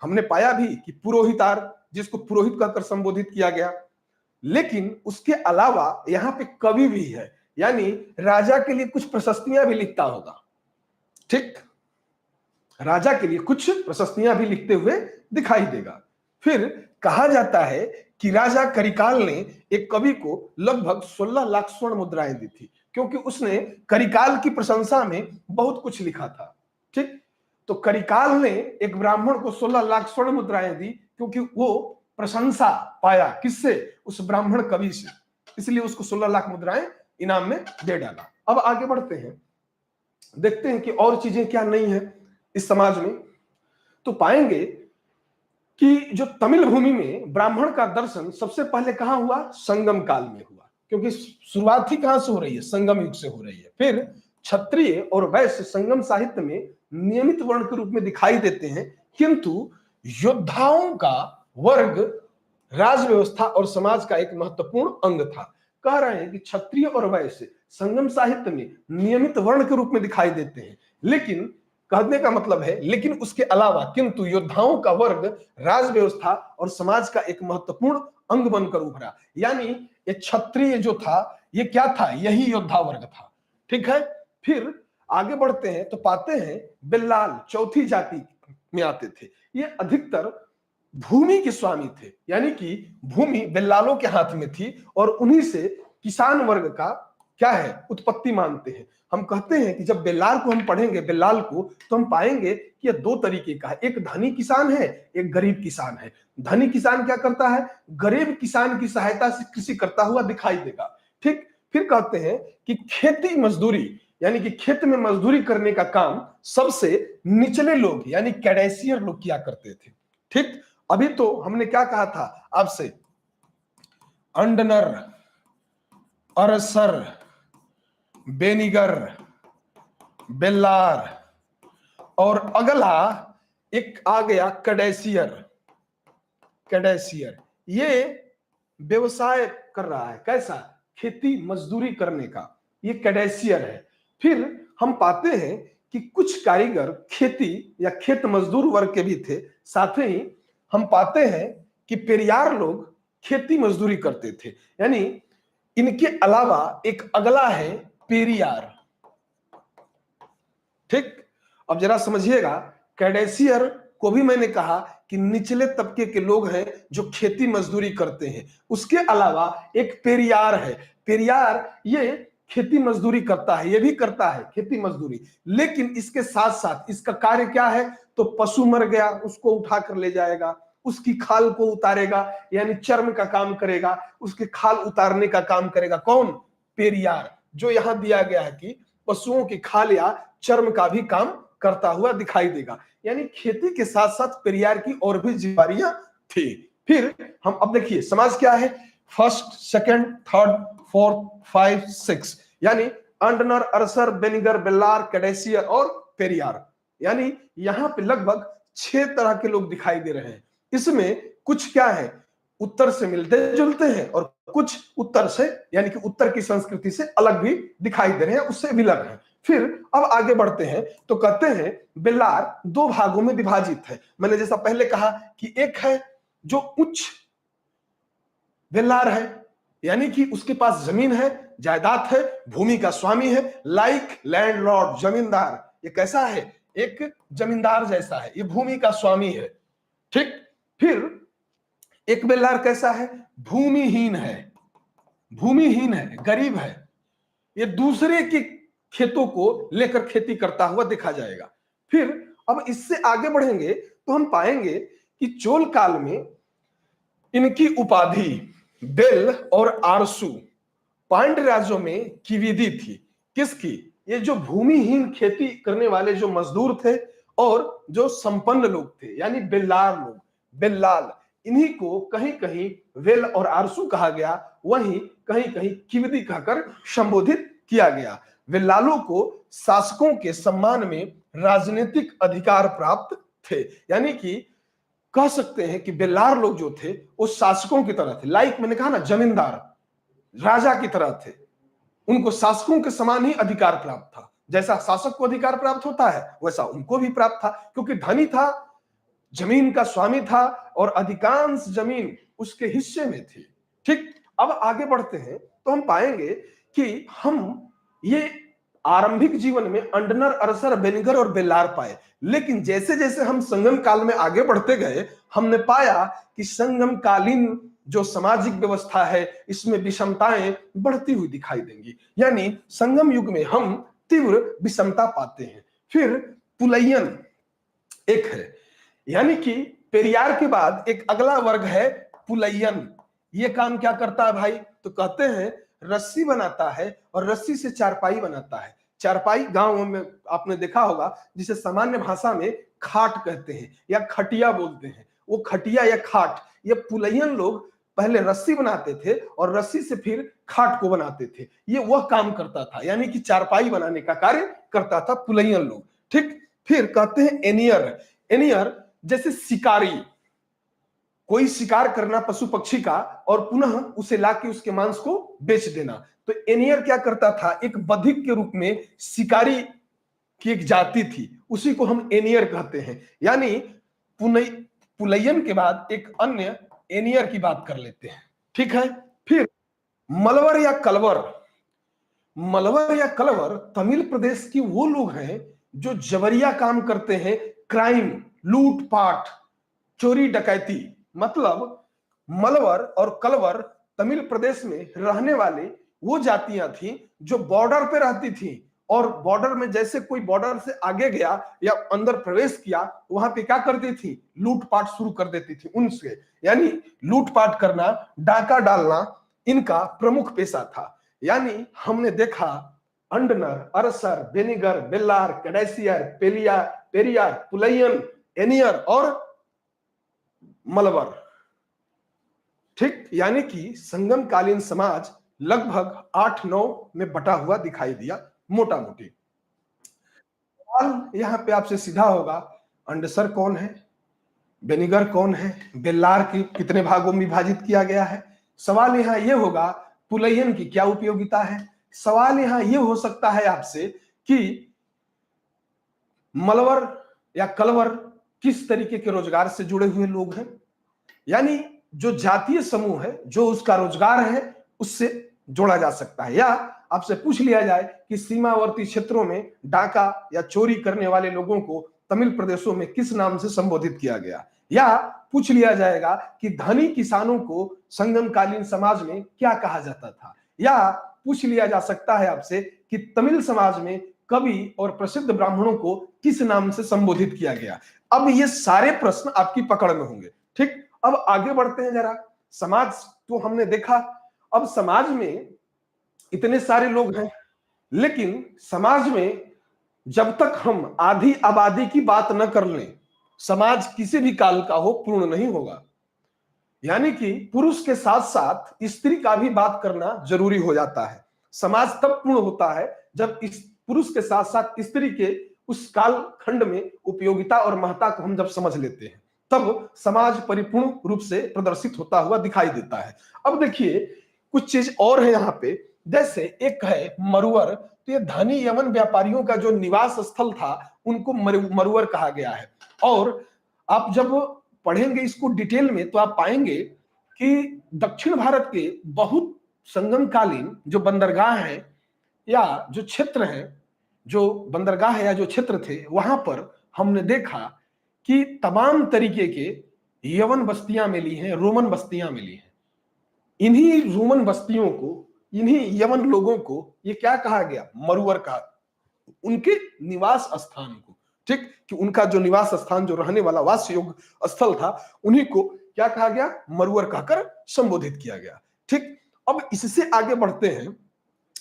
हमने पाया भी कि पुरोहितार, जिसको पुरोहित कहकर संबोधित किया गया। लेकिन उसके अलावा यहाँ पे कवि भी है, यानी राजा के लिए कुछ प्रशस्तियां भी लिखता होगा। ठीक, राजा के लिए कुछ प्रशस्तियां भी लिखते हुए दिखाई देगा। फिर कहा जाता है कि राजा करिकाल ने एक कवि को लगभग 16 लाख स्वर्ण मुद्राएं दी थी, क्योंकि उसने करिकाल की प्रशंसा में बहुत कुछ लिखा था। ठीक, तो करिकाल ने एक ब्राह्मण को 16 लाख स्वर्ण मुद्राएं दी, क्योंकि वो प्रशंसा पाया किससे, उस ब्राह्मण कवि से, इसलिए उसको 16 लाख मुद्राएं इनाम में दे डाला। अब आगे बढ़ते हैं, देखते हैं कि और चीजें क्या नहीं है इस समाज में। तो पाएंगे कि जो तमिल भूमि में ब्राह्मण का दर्शन सबसे पहले कहां हुआ, संगम काल में हुआ, क्योंकि शुरुआत ही कहां से हो रही है, संगम युग से हो रही है। फिर क्षत्रिय और वैश्य संगम साहित्य में नियमित वर्ण के रूप में दिखाई देते हैं, किंतु योद्धाओं का वर्ग राज व्यवस्था और समाज का एक महत्वपूर्ण अंग था। कह रहे हैं कि क्षत्रिय और वैश्य संगम साहित्य में नियमित वर्ण के रूप में दिखाई देते हैं, लेकिन कहने का मतलब है लेकिन उसके अलावा किंतु योद्धाओं का वर्ग राज व्यवस्था और समाज का एक महत्वपूर्ण अंग बनकर उभरा। यानी ये क्षत्रिय जो था ये क्या था, यही योद्धा वर्ग था। ठीक है, फिर आगे बढ़ते हैं तो पाते हैं बेल्लाल चौथी जाति में आते थे। ये अधिकतर भूमि के स्वामी थे, यानी कि भूमि बेल्लालों के हाथ में थी और उन्हीं से किसान वर्ग का क्या है, उत्पत्ति मानते हैं। हम कहते हैं कि जब बेल्लाल को हम पढ़ेंगे, बेल्लाल को, तो हम पाएंगे कि यह 2 तरीके का है, एक धनी किसान है, एक गरीब किसान है। धनी किसान क्या करता है, गरीब किसान की सहायता से कृषि करता हुआ दिखाई देगा। ठीक, फिर कहते हैं कि खेती मजदूरी, यानी कि खेत में मजदूरी करने का काम सबसे निचले लोग यानी कैडेसियर लोग किया करते थे। ठीक, अभी तो हमने क्या कहा था आपसे, अंडनर, अरसर, बेनिगर, बेल्लार, और अगला एक आ गया कैडेसियर। कैडेसियर ये व्यवसाय कर रहा है, कैसा, खेती मजदूरी करने का, ये कैडेसियर है। फिर हम पाते हैं कि कुछ कारीगर खेती या खेत मजदूर वर्ग के भी थे, साथ ही हम पाते हैं कि पेरियार लोग खेती मजदूरी करते थे। यानी इनके अलावा एक अगला है पेरियार। ठीक, अब जरा समझिएगा, कैडेसियर को भी मैंने कहा कि निचले तबके के लोग हैं जो खेती मजदूरी करते हैं। उसके अलावा एक पेरियार है, पेरियार ये खेती मजदूरी करता है, ये भी करता है खेती मजदूरी, लेकिन इसके साथ साथ इसका कार्य क्या है, तो पशु मर गया उसको उठा कर ले जाएगा, उसकी खाल को उतारेगा, यानी चर्म का काम करेगा, उसके खाल उतारने का काम करेगा। कौन, पेरियार, जो यहां दिया गया है कि पशुओं की खाल या चर्म का भी काम करता हुआ दिखाई देगा। यानी खेती के साथ साथ पेरियार की और भी जिम्मेदारियां थी। फिर हम अब देखिए समाज क्या है, फर्स्ट, सेकंड, थर्ड, फोर्थ, 5, 6, यानी अंडनर, अरसर, बेनिगर, बेल्लार, कैडेसियर और पेरियार। यानी यहां पे लगभग 6 तरह के लोग दिखाई दे रहे हैं। इसमें कुछ क्या है, उत्तर से मिलते जुलते हैं और कुछ उत्तर से यानी कि उत्तर की संस्कृति से अलग भी दिखाई दे रहे हैं, उससे विलग हैं। फिर अब आगे बढ़ते हैं तो कहते हैं बेल्लार 2 भागों में विभाजित है। मैंने जैसा पहले कहा कि एक है जो उच्च बेल्लार है, यानी कि उसके पास जमीन है, जायदाद है, भूमि का स्वामी है, लाइक लैंडलॉर्ड, जमींदार। ये कैसा है, एक जमींदार जैसा है, ये भूमि का स्वामी है। ठीक। फिर एक बेल्लार कैसा है, भूमिहीन है, भूमिहीन है, गरीब है, ये दूसरे के खेतों को लेकर खेती करता हुआ देखा जाएगा। फिर अब इससे आगे बढ़ेंगे तो हम पाएंगे कि चोल काल में इनकी उपाधि बेल और आरसू पांड्य राज्यों में की विधि थी। किसकी, ये जो भूमिहीन खेती करने वाले जो मजदूर थे और जो संपन्न लोग थे यानी बेल्लार लोग, बेल्लाल, इन्हीं को कहीं कहीं वेल और आरसू कहा गया, वहीं कहीं कहीं किविदी कहकर संबोधित किया गया। वेल्लालों को शासकों के सम्मान में राजनीतिक अधिकार प्राप्त थे, यानी कि कह सकते हैं कि बेल्लार लोग जो थे वो शासकों की तरह थे, लाइक मैंने कहा ना जमींदार राजा की तरह थे, उनको शासकों के समान ही अधिकार प्राप्त था। जैसा शासक को अधिकार प्राप्त होता है वैसा उनको भी प्राप्त था, क्योंकि धनी था, जमीन का स्वामी था और अधिकांश जमीन उसके हिस्से में थी। ठीक। अब आगे बढ़ते हैं तो हम पाएंगे कि हम ये आरंभिक जीवन में अंडनर, अरसर, बेनिगर और बेल्लार पाए, लेकिन जैसे जैसे हम संगम काल में आगे बढ़ते गए हमने पाया कि संगम कालीन जो सामाजिक व्यवस्था है इसमें विषमताएं बढ़ती हुई दिखाई देंगी, यानी संगम युग में हम तीव्र विषमता पाते हैं। फिर पुलैयन एक है, यानी कि पेरियार के बाद एक अगला वर्ग है पुलैयन। ये काम क्या करता है भाई, तो कहते हैं रस्सी बनाता है और रस्सी से चारपाई बनाता है। चारपाई गांव में आपने देखा होगा जिसे सामान्य भाषा में खाट कहते हैं या खटिया बोलते हैं, वो खटिया या खाट, ये पुलैयन लोग पहले रस्सी बनाते थे और रस्सी से फिर खाट को बनाते थे, ये वह काम करता था, यानी कि चारपाई बनाने का कार्य करता था पुलैयन लोग। ठीक। फिर कहते हैं एनियर। एनियर जैसे शिकारी, कोई शिकार करना पशु पक्षी का और पुनः उसे लाके उसके मांस को बेच देना, तो एनियर क्या करता था, एक बधिक के रूप में शिकारी की एक जाति थी, उसी को हम एनियर कहते हैं। यानी पुलैयन के बाद एक अन्य एनियर की बात कर लेते हैं। ठीक है। फिर मलवर या कलवर। मलवर या कलवर तमिल प्रदेश की वो लोग हैं जो जबरिया काम करते हैं, क्राइम, लूटपाट, चोरी डकैती। मतलब मलवर और कलवर तमिल प्रदेश में रहने वाले वो जातियां थी जो बॉर्डर पे रहती थी, और बॉर्डर में जैसे कोई बॉर्डर से आगे गया या अंदर प्रवेश किया वहां पे क्या करती थी, लूटपाट शुरू कर देती थी उनसे, यानी लूटपाट करना, डाका डालना इनका प्रमुख पेशा था। यानी हमने देखा अंडनर, अरसर, बेनिगर, बेल्लार, कैडेसियर, पेरियार, पुलैयन, एनियर और मलबर। ठीक। यानी कि संगम कालीन समाज लगभग 8-9 में बटा हुआ दिखाई दिया मोटा मोटी। सवाल यहां पे आपसे सीधा होगा, अंडसर कौन है, बेनिगर कौन है, बेल्लार की कितने भागों में विभाजित किया गया है। सवाल यहां यह होगा पुलैयन की क्या उपयोगिता है। सवाल यहां यह हो सकता है आपसे कि मलवर या कलवर किस तरीके के रोजगार से जुड़े हुए लोग हैं, यानी जो जातीय समूह है जो उसका रोजगार है उससे जोड़ा जा सकता है। या आपसे पूछ लिया जाए कि सीमावर्ती क्षेत्रों में डाका या चोरी करने वाले लोगों को तमिल प्रदेशों में किस नाम से संबोधित किया गया, या पूछ लिया जाएगा कि धनी किसानों को संगम कालीन समाज में क्या कहा जाता था, या पूछ लिया जा सकता है आपसे कि तमिल समाज में कवि और प्रसिद्ध ब्राह्मणों को किस नाम से संबोधित किया गया। अब ये सारे प्रश्न आपकी पकड़ में होंगे। ठीक। अब आगे बढ़ते हैं जरा। समाज तो हमने देखा, अब समाज में इतने सारे लोग हैं, लेकिन समाज में जब तक हम आधी आबादी की बात न कर लें समाज किसी भी काल का हो पूर्ण नहीं होगा। यानी कि पुरुष के साथ साथ स्त्री का भी बात करना जरूरी हो जाता है। समाज तब पूर्ण होता है जब इस पुरुष के साथ साथ स्त्री के उस काल खंड में उपयोगिता और महत्ता को हम जब समझ लेते हैं, तब समाज परिपूर्ण रूप से प्रदर्शित होता हुआ दिखाई देता है। अब देखिए कुछ चीज और है यहाँ पे, जैसे एक है मरुवर, तो ये धनी यमन व्यापारियों का जो निवास स्थल था उनको मरुवर कहा गया है। और आप जब पढ़ेंगे इसको डिटेल में तो आप पाएंगे कि दक्षिण भारत के बहुत संगमकालीन जो बंदरगाह है या जो क्षेत्र है, जो बंदरगाह है या जो क्षेत्र थे, वहां पर हमने देखा कि तमाम तरीके के यवन बस्तियां मिली हैं, रोमन बस्तियां मिली हैं। इन्हीं रोमन बस्तियों को, इन्हीं यवन लोगों को ये क्या कहा गया? मरुवर कहा, उनके निवास स्थान को, ठीक, कि उनका जो निवास स्थान, जो रहने वाला वास योग्य स्थल था, उन्हीं को क्या कहा गया? मरुवर कहकर संबोधित किया गया। ठीक, अब इससे आगे बढ़ते हैं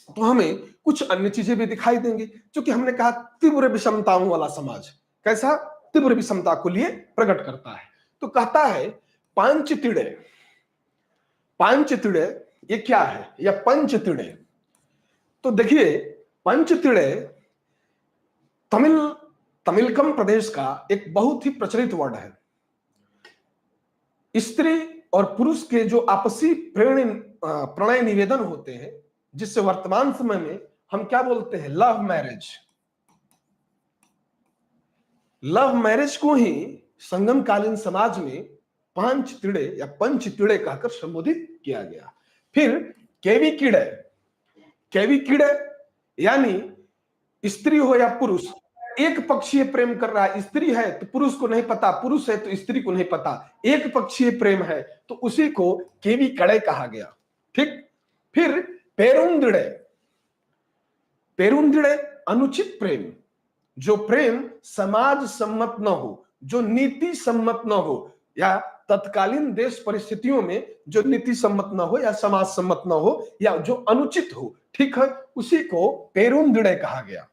तो हमें कुछ अन्य चीजें भी दिखाई देंगी, क्योंकि हमने कहा तीव्र विषमताओं वाला समाज कैसा तीव्र विषमता को लिए प्रकट करता है। तो कहता है पांचतिड़े, पांचतिड़े ये क्या है? या पंचतिड़े, तो देखिए पंचतिड़े तमिलकम प्रदेश का एक बहुत ही प्रचलित वर्ड है। स्त्री और पुरुष के जो आपसी प्रणय निवेदन होते हैं, जिससे वर्तमान समय में हम क्या बोलते हैं? Love marriage. लव मैरिज को ही संगमकालीन समाज में पांचतिड़े या पंचतिड़े कहकर संबोधित किया गया। फिर केवी कीड़े, केवी कीड़े यानी स्त्री हो या पुरुष, एक पक्षीय प्रेम कर रहा है, स्त्री है तो पुरुष को नहीं पता, पुरुष है तो स्त्री को नहीं पता, एक पक्षीय प्रेम है, तो उसी को केवी कड़े कहा गया। ठीक, फिर पेरुंदिड़े, पेरुंदिड़े अनुचित प्रेम, जो प्रेम समाज सम्मत न हो, जो नीति सम्मत न हो, या तत्कालीन देश परिस्थितियों में जो नीति सम्मत न हो या समाज सम्मत न हो या जो अनुचित हो, ठीक है, उसी को पेरुंदिड़े कहा गया।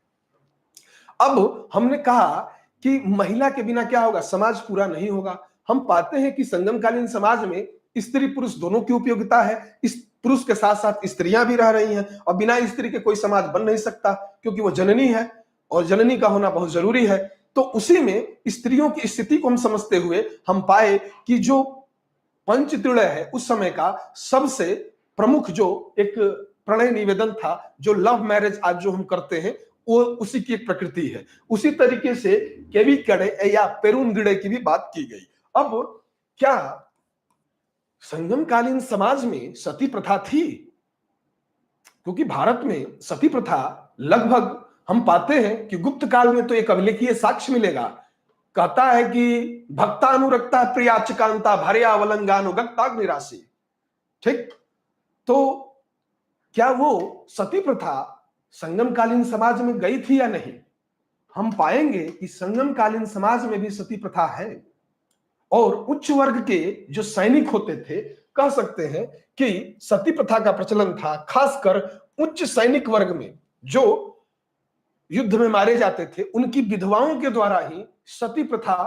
अब हमने कहा कि महिला के बिना क्या होगा? समाज पूरा नहीं होगा। हम पाते हैं कि संगमकालीन समाज में स्त्री पुरुष दोनों की उपयोगिता है, इस पुरुष के साथ साथ स्त्रियां भी रह रही हैं, और बिना स्त्री के कोई समाज बन नहीं सकता, क्योंकि वो जननी है और जननी का होना बहुत जरूरी है। तो उसी में स्त्रियों की स्थिति को हम समझते हुए हम पाए कि जो पंचतिड़य है उस समय का सबसे प्रमुख जो एक प्रणय निवेदन था, जो लव मैरिज आज जो हम करते हैं, वो उसी की एक प्रकृति है। उसी तरीके से केवी कड़े या पेरुंदिड़े की भी बात की गई। अब क्या संगमकालीन समाज में सती प्रथा थी? क्योंकि भारत में सती प्रथा लगभग हम पाते हैं कि गुप्त काल में तो एक अभिलेखीय साक्ष्य मिलेगा, कहता है कि भक्तानुरक्ता प्रियाचकांता भार्यावलंगानुगक्ताग्निराशि। ठीक, तो क्या वो सती प्रथा संगमकालीन समाज में गई थी या नहीं? हम पाएंगे कि संगमकालीन समाज में भी सती प्रथा है, और उच्च वर्ग के जो सैनिक होते थे, कह सकते हैं कि सती प्रथा का प्रचलन था, खासकर उच्च सैनिक वर्ग में जो युद्ध में मारे जाते थे, उनकी विधवाओं के द्वारा ही सती प्रथा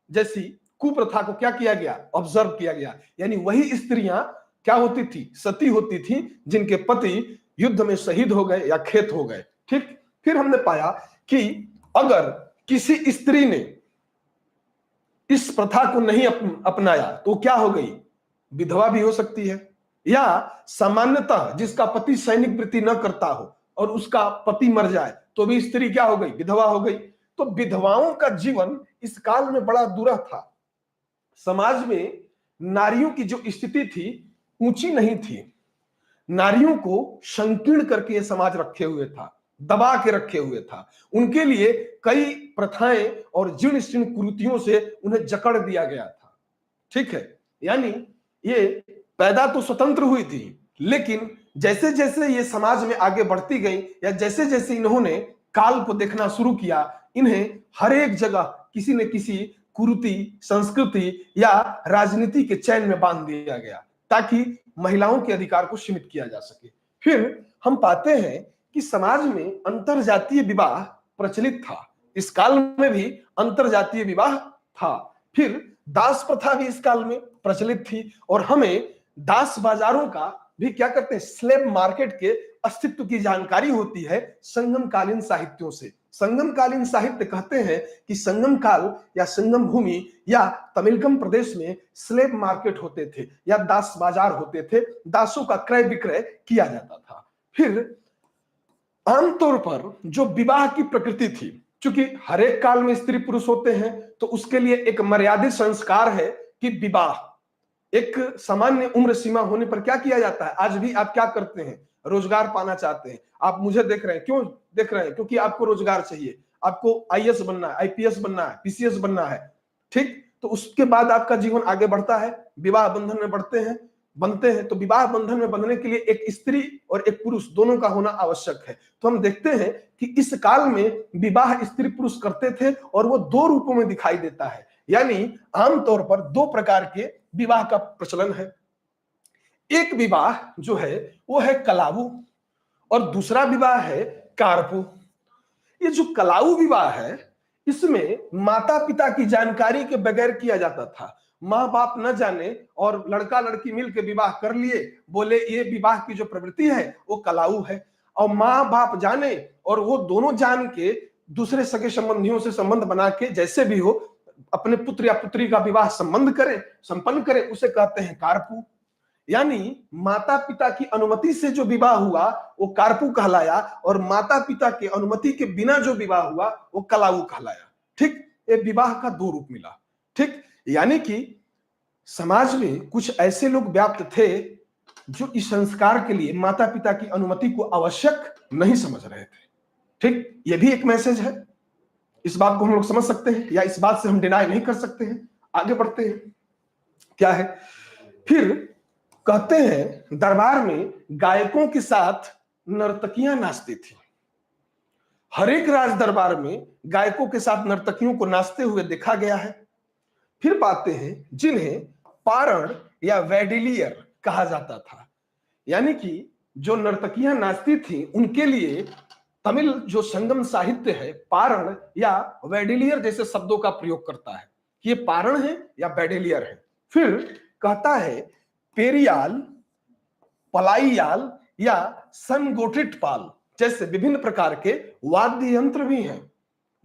जैसी कुप्रथा को क्या किया गया? ऑब्जर्व किया गया। यानी वही स्त्रियां क्या होती थी? सती होती थी, जिनके पति युद्ध में शहीद हो गए या खेत हो गए। ठीक, फिर हमने पाया कि अगर किसी स्त्री ने इस प्रथा को नहीं अपनाया तो क्या हो गई? विधवा भी हो सकती है, या सामान्यतः जिसका पति सैनिक वृत्ति न करता हो और उसका पति मर जाए तो भी स्त्री क्या हो गई? विधवा हो गई। तो विधवाओं का जीवन इस काल में बड़ा दुरह था। समाज में नारियों की जो स्थिति थी ऊंची नहीं थी, नारियों को संकीर्ण करके यह समाज रखे हुए था, दबा के रखे हुए था। उनके लिए कई प्रथाएं और जीर्ण शीर्ण कुरीतियों से उन्हें जकड़ दिया गया था। ठीक है, यानी ये पैदा तो स्वतंत्र हुई थी, लेकिन जैसे जैसे ये समाज में आगे बढ़ती गई या जैसे जैसे इन्होंने काल को देखना शुरू किया, इन्हें हर एक जगह किसी न किसी कुरीति, संस्कृति या राजनीति के चैन में बांध दिया गया, ताकि महिलाओं के अधिकार को सीमित किया जा सके। फिर हम पाते हैं कि समाज में अंतरजातीय विवाह प्रचलित था, इस काल में भी अंतरजातीय विवाह था। फिर दास प्रथा भी इस काल में प्रचलित थी और हमें दास बाजारों का भी क्या करते हैं, स्लेव मार्केट के अस्तित्व की जानकारी होती है संगम कालीन साहित्यों से। संगम कालीन साहित्य कहते हैं कि संगम काल या संगम भूमि या तमिलकम प्रदेश में स्लेव मार्केट होते थे या दास बाजार होते थे, दासों का क्रय विक्रय किया जाता था। फिर आमतौर पर जो विवाह की प्रकृति थी, क्योंकि हर एक काल में स्त्री पुरुष होते हैं, तो उसके लिए एक मर्यादित संस्कार है कि विवाह एक सामान्य उम्र सीमा होने पर क्या किया जाता है। आज भी आप क्या करते हैं, रोजगार पाना चाहते हैं, आप मुझे देख रहे हैं, क्यों देख रहे हैं, क्योंकि आपको रोजगार चाहिए, आपको आईएएस बनना है, आईपीएस बनना है, पीसीएस बनना है, ठीक। तो उसके बाद आपका जीवन आगे बढ़ता है, विवाह बंधन में बनते हैं। तो विवाह बंधन में बंधने के लिए एक स्त्री और एक पुरुष दोनों का होना आवश्यक है। तो हम देखते हैं कि इस काल में विवाह स्त्री पुरुष करते थे और वो दो रूपों में दिखाई देता है, यानी आमतौर पर दो प्रकार के विवाह का प्रचलन है। एक विवाह जो है वो है कलावू और दूसरा विवाह है कारपू। ये जो कलाऊ विवाह है इसमें माता पिता की जानकारी के बगैर किया जाता था, माँ बाप न जाने और लड़का लड़की मिलकर विवाह कर लिए, बोले ये विवाह की जो प्रवृत्ति है वो कलाऊ है, और माँ बाप जाने और वो दोनों जान के दूसरे सगे संबंधियों से संबंध बना के जैसे भी हो अपने पुत्र या पुत्री का विवाह संपन्न करें, उसे कहते हैं कारपू। यानी माता पिता की अनुमति से जो विवाह हुआ वो कारपू कहलाया और माता पिता के अनुमति के बिना जो विवाह हुआ वो कलाऊ कहलाया, ठीक। ये विवाह का दो रूप मिला, ठीक। यानी कि समाज में कुछ ऐसे लोग व्याप्त थे जो इस संस्कार के लिए माता पिता की अनुमति को आवश्यक नहीं समझ रहे थे, ठीक। ये भी एक मैसेज है, इस बात को हम लोग समझ सकते हैं या इस बात से हम डिनाई नहीं कर सकते हैं। आगे बढ़ते हैं, क्या है, फिर कहते हैं दरबार में गायकों के साथ नर्तकियां नाचती थी। हर एक राज दरबार में गायकों के साथ नर्तकियों को नाचते हुए देखा गया है। फिर पाते हैं जिन्हें पारण या वेडिलियर कहा जाता था, यानी कि जो नर्तकियां नाचती थी उनके लिए तमिल जो संगम साहित्य है पारण या वेडिलियर जैसे शब्दों का प्रयोग करता है कि ये पारण है या वेडिलियर है। फिर कहता है पेरियाल, पलाईयाल या सनगोटिट पाल जैसे विभिन्न प्रकार के वाद्य यंत्र भी हैं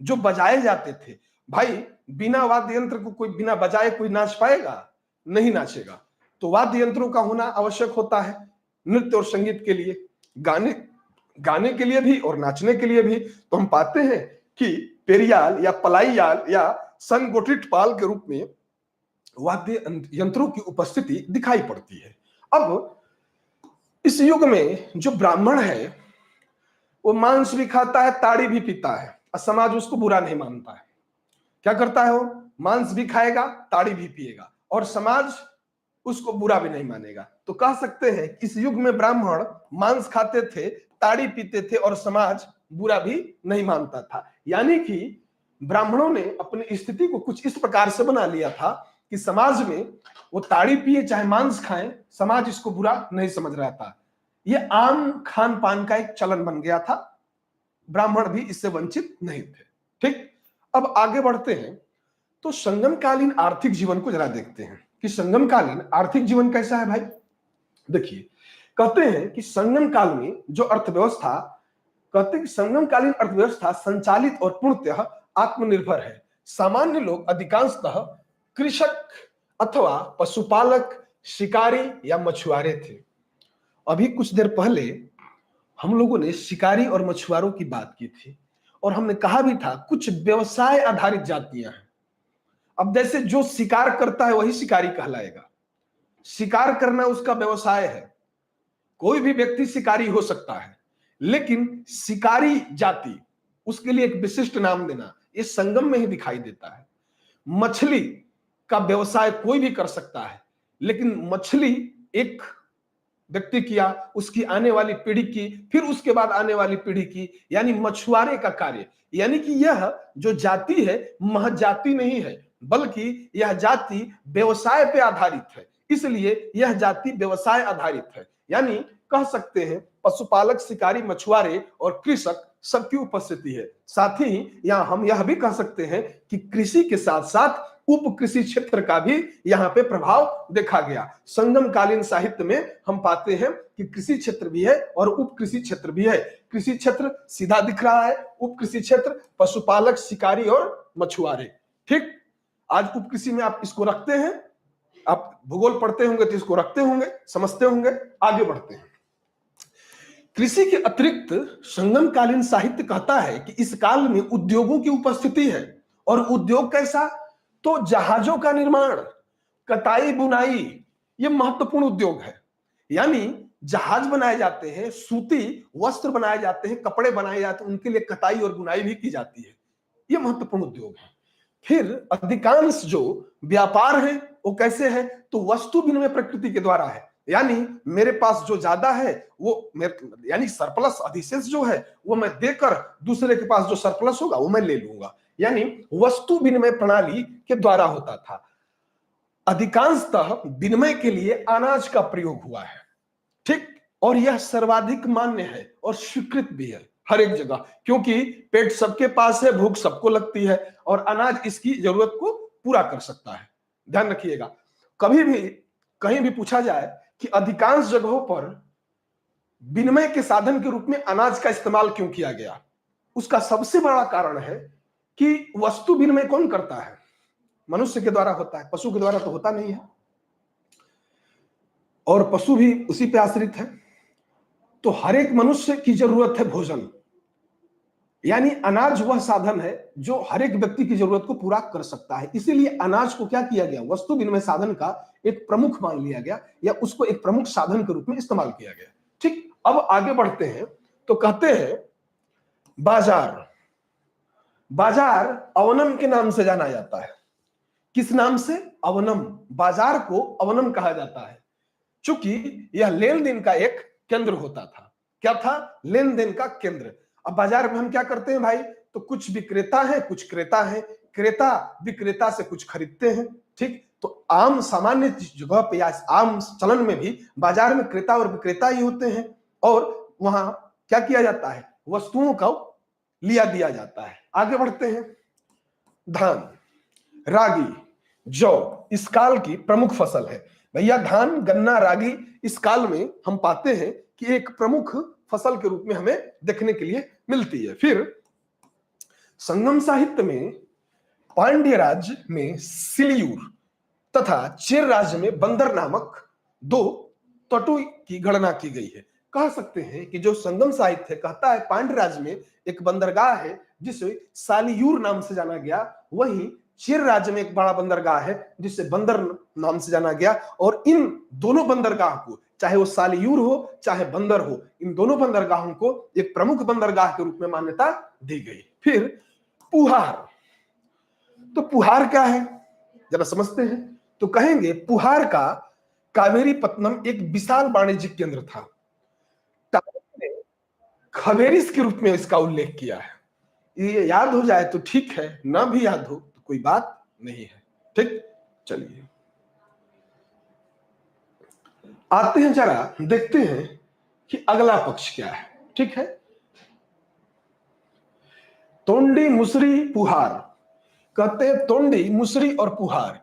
जो बजाए जाते थे। भाई बिना वाद्य यंत्र को कोई बिना बजाए कोई नाच पाएगा? नहीं नाचेगा। तो वाद्य यंत्रों का होना आवश्यक होता है नृत्य और संगीत के लिए, गाने के लिए भी और नाचने के लिए भी। तो हम पाते हैं कि पेरियाल या पलाईयाल या सनगोटिट पाल के रूप में वाद्य यंत्रों की उपस्थिति दिखाई पड़ती है। अब इस युग में जो ब्राह्मण है वो मांस भी खाता है, ताड़ी भी पीता है, और समाज उसको बुरा नहीं मानता है। क्या करता है वो? मांस भी खाएगा, ताड़ी भी पिएगा, और समाज उसको बुरा भी नहीं मानेगा। तो कह सकते हैं इस युग में ब्राह्मण मांस खाते थे, ताड़ी पीते थे, और समाज बुरा भी नहीं मानता था। यानी कि ब्राह्मणों ने अपनी स्थिति को कुछ इस प्रकार से बना लिया था कि समाज में वो ताड़ी पिए चाहे मांस खाएं, समाज इसको बुरा नहीं समझ रहा था। ये आम खान पान का एक चलन बन गया था, ब्राह्मण भी इससे वंचित नहीं थे, ठीक। अब आगे बढ़ते हैं तो संगमकालीन आर्थिक जीवन को जरा देखते हैं कि संगमकालीन आर्थिक जीवन कैसा है। भाई देखिए, कहते हैं कि संगम काल में जो अर्थव्यवस्था, कहते हैं कि संगमकालीन अर्थव्यवस्था संचालित और पूर्णतः आत्मनिर्भर है। सामान्य लोग अधिकांशतः कृषक अथवा पशुपालक, शिकारी या मछुआरे थे। अभी कुछ देर पहले हम लोगों ने शिकारी और मछुआरों की बात की थी और हमने कहा भी था कुछ व्यवसाय आधारित जातियां हैं। अब जैसे जो शिकार करता है वही शिकारी कहलाएगा, शिकार करना उसका व्यवसाय है। कोई भी व्यक्ति शिकारी हो सकता है, लेकिन शिकारी जाति उसके लिए एक विशिष्ट नाम देना, ये संगम में ही दिखाई देता है। मछली का व्यवसाय कोई भी कर सकता है, लेकिन मछली एक व्यक्ति किया, उसकी आने वाली पीढ़ी की, फिर उसके बाद आने वाली पीढ़ी की, यानी मछुआरे का कार्य। यानी कि यह जो जाति है महज जाति नहीं है, बल्कि यह जाति व्यवसाय पे आधारित है, इसलिए यह जाति व्यवसाय आधारित है। यानी कह सकते हैं पशुपालक, शिकारी, मछुआरे और कृषक सबकी उपस्थिति है। साथ ही यहां हम यह भी कह सकते हैं कि कृषि के साथ साथ उप कृषि क्षेत्र का भी यहाँ पे प्रभाव देखा गया। संगम कालीन साहित्य में हम पाते हैं कि कृषि क्षेत्र भी है और उप कृषि क्षेत्र भी है। कृषि क्षेत्र सीधा दिख रहा है, उप कृषि क्षेत्र पशुपालक, शिकारी और मछुआरे। ठीक, आज उप कृषि में आप इसको रखते हैं, आप भूगोल पढ़ते होंगे तो इसको रखते होंगे, समझते होंगे। आगे बढ़ते हैं। कृषि के अतिरिक्त संगमकालीन साहित्य कहता है कि इस काल में उद्योगों की उपस्थिति है। और उद्योग कैसा? तो जहाजों का निर्माण, कताई बुनाई, ये महत्वपूर्ण उद्योग है। यानी जहाज बनाए जाते हैं, सूती वस्त्र बनाए जाते हैं, कपड़े बनाए जाते हैं, उनके लिए कताई और बुनाई भी की जाती है। ये महत्वपूर्ण उद्योग है। फिर अधिकांश जो व्यापार है वो कैसे है? तो वस्तु विनिमय प्रकृति के द्वारा है। यानी मेरे पास जो ज्यादा है वो यानी सरप्लस, अधिशेष जो है वो मैं देकर दूसरे के पास जो सरप्लस होगा वो मैं ले लूंगा। यानी वस्तु विनिमय प्रणाली के द्वारा होता था। अधिकांशतः विनिमय के लिए अनाज का प्रयोग हुआ है। ठीक, और यह सर्वाधिक मान्य है और स्वीकृत भी है हर एक जगह, क्योंकि पेट सबके पास है, भूख सबको लगती है और अनाज इसकी जरूरत को पूरा कर सकता है। ध्यान रखिएगा, कभी भी कहीं भी पूछा जाए कि अधिकांश जगहों पर विनिमय के साधन के रूप में अनाज का इस्तेमाल क्यों किया गया, उसका सबसे बड़ा कारण है कि वस्तु विनिमय कौन करता है? मनुष्य के द्वारा होता है, पशु के द्वारा तो होता नहीं है, और पशु भी उसी पे आश्रित है। तो हर एक मनुष्य की जरूरत है भोजन, यानी अनाज वह साधन है जो हर एक व्यक्ति की जरूरत को पूरा कर सकता है। इसीलिए अनाज को क्या किया गया? वस्तु विनिमय साधन का एक प्रमुख मान लिया गया, या उसको एक प्रमुख साधन के रूप में इस्तेमाल किया गया। ठीक, अब आगे बढ़ते हैं तो कहते हैं बाजार। बाजार अवनम के नाम से जाना जाता है। किस नाम से? अवनम। बाजार को अवनम कहा जाता है, चूंकि यह लेन देन का एक केंद्र होता था। क्या था? लेन देन का केंद्र। अब बाजार में हम क्या करते हैं भाई? तो कुछ विक्रेता है, कुछ क्रेता है। क्रेता विक्रेता से कुछ खरीदते हैं। ठीक, तो आम सामान्य जगह पे या आम चलन में भी बाजार में क्रेता और विक्रेता ही होते हैं, और वहां क्या किया जाता है? वस्तुओं का लिया दिया जाता है। आगे बढ़ते हैं। धान, रागी, जौ इस काल की प्रमुख फसल है। भैया धान, गन्ना, रागी इस काल में हम पाते हैं कि एक प्रमुख फसल के रूप में हमें देखने के लिए मिलती है। फिर संगम साहित्य में पांड्य राज्य में सिलियूर तथा चेर राज्य में बंदर नामक दो तटों की गणना की गई है। कह सकते हैं कि जो संगम साहित्य कहता है पांड्य राज्य में एक बंदरगाह है जिसे सालियूर नाम से जाना गया, वहीं चेर राज्य में एक बड़ा बंदरगाह है जिसे बंदर नाम से जाना गया। और इन दोनों बंदरगाह को, चाहे वो सालियूर हो चाहे बंदर हो, इन दोनों बंदरगाहों को एक प्रमुख बंदरगाह के रूप में मान्यता दी गई। फिर पुहार, तो पुहार क्या है जरा समझते हैं। तो कहेंगे पुहार का कावेरी पत्तनम एक विशाल वाणिज्यिक केंद्र था। ने खबेरिस के रूप में इसका उल्लेख किया है। ये याद हो जाए तो ठीक है, ना भी याद हो तो कोई बात नहीं है। ठीक, चलिए आते हैं, जरा देखते हैं कि अगला पक्ष क्या है। ठीक है, तोंडी, मुसरी, पुहार। कहते हैं तोंडी, मुसरी और पुहार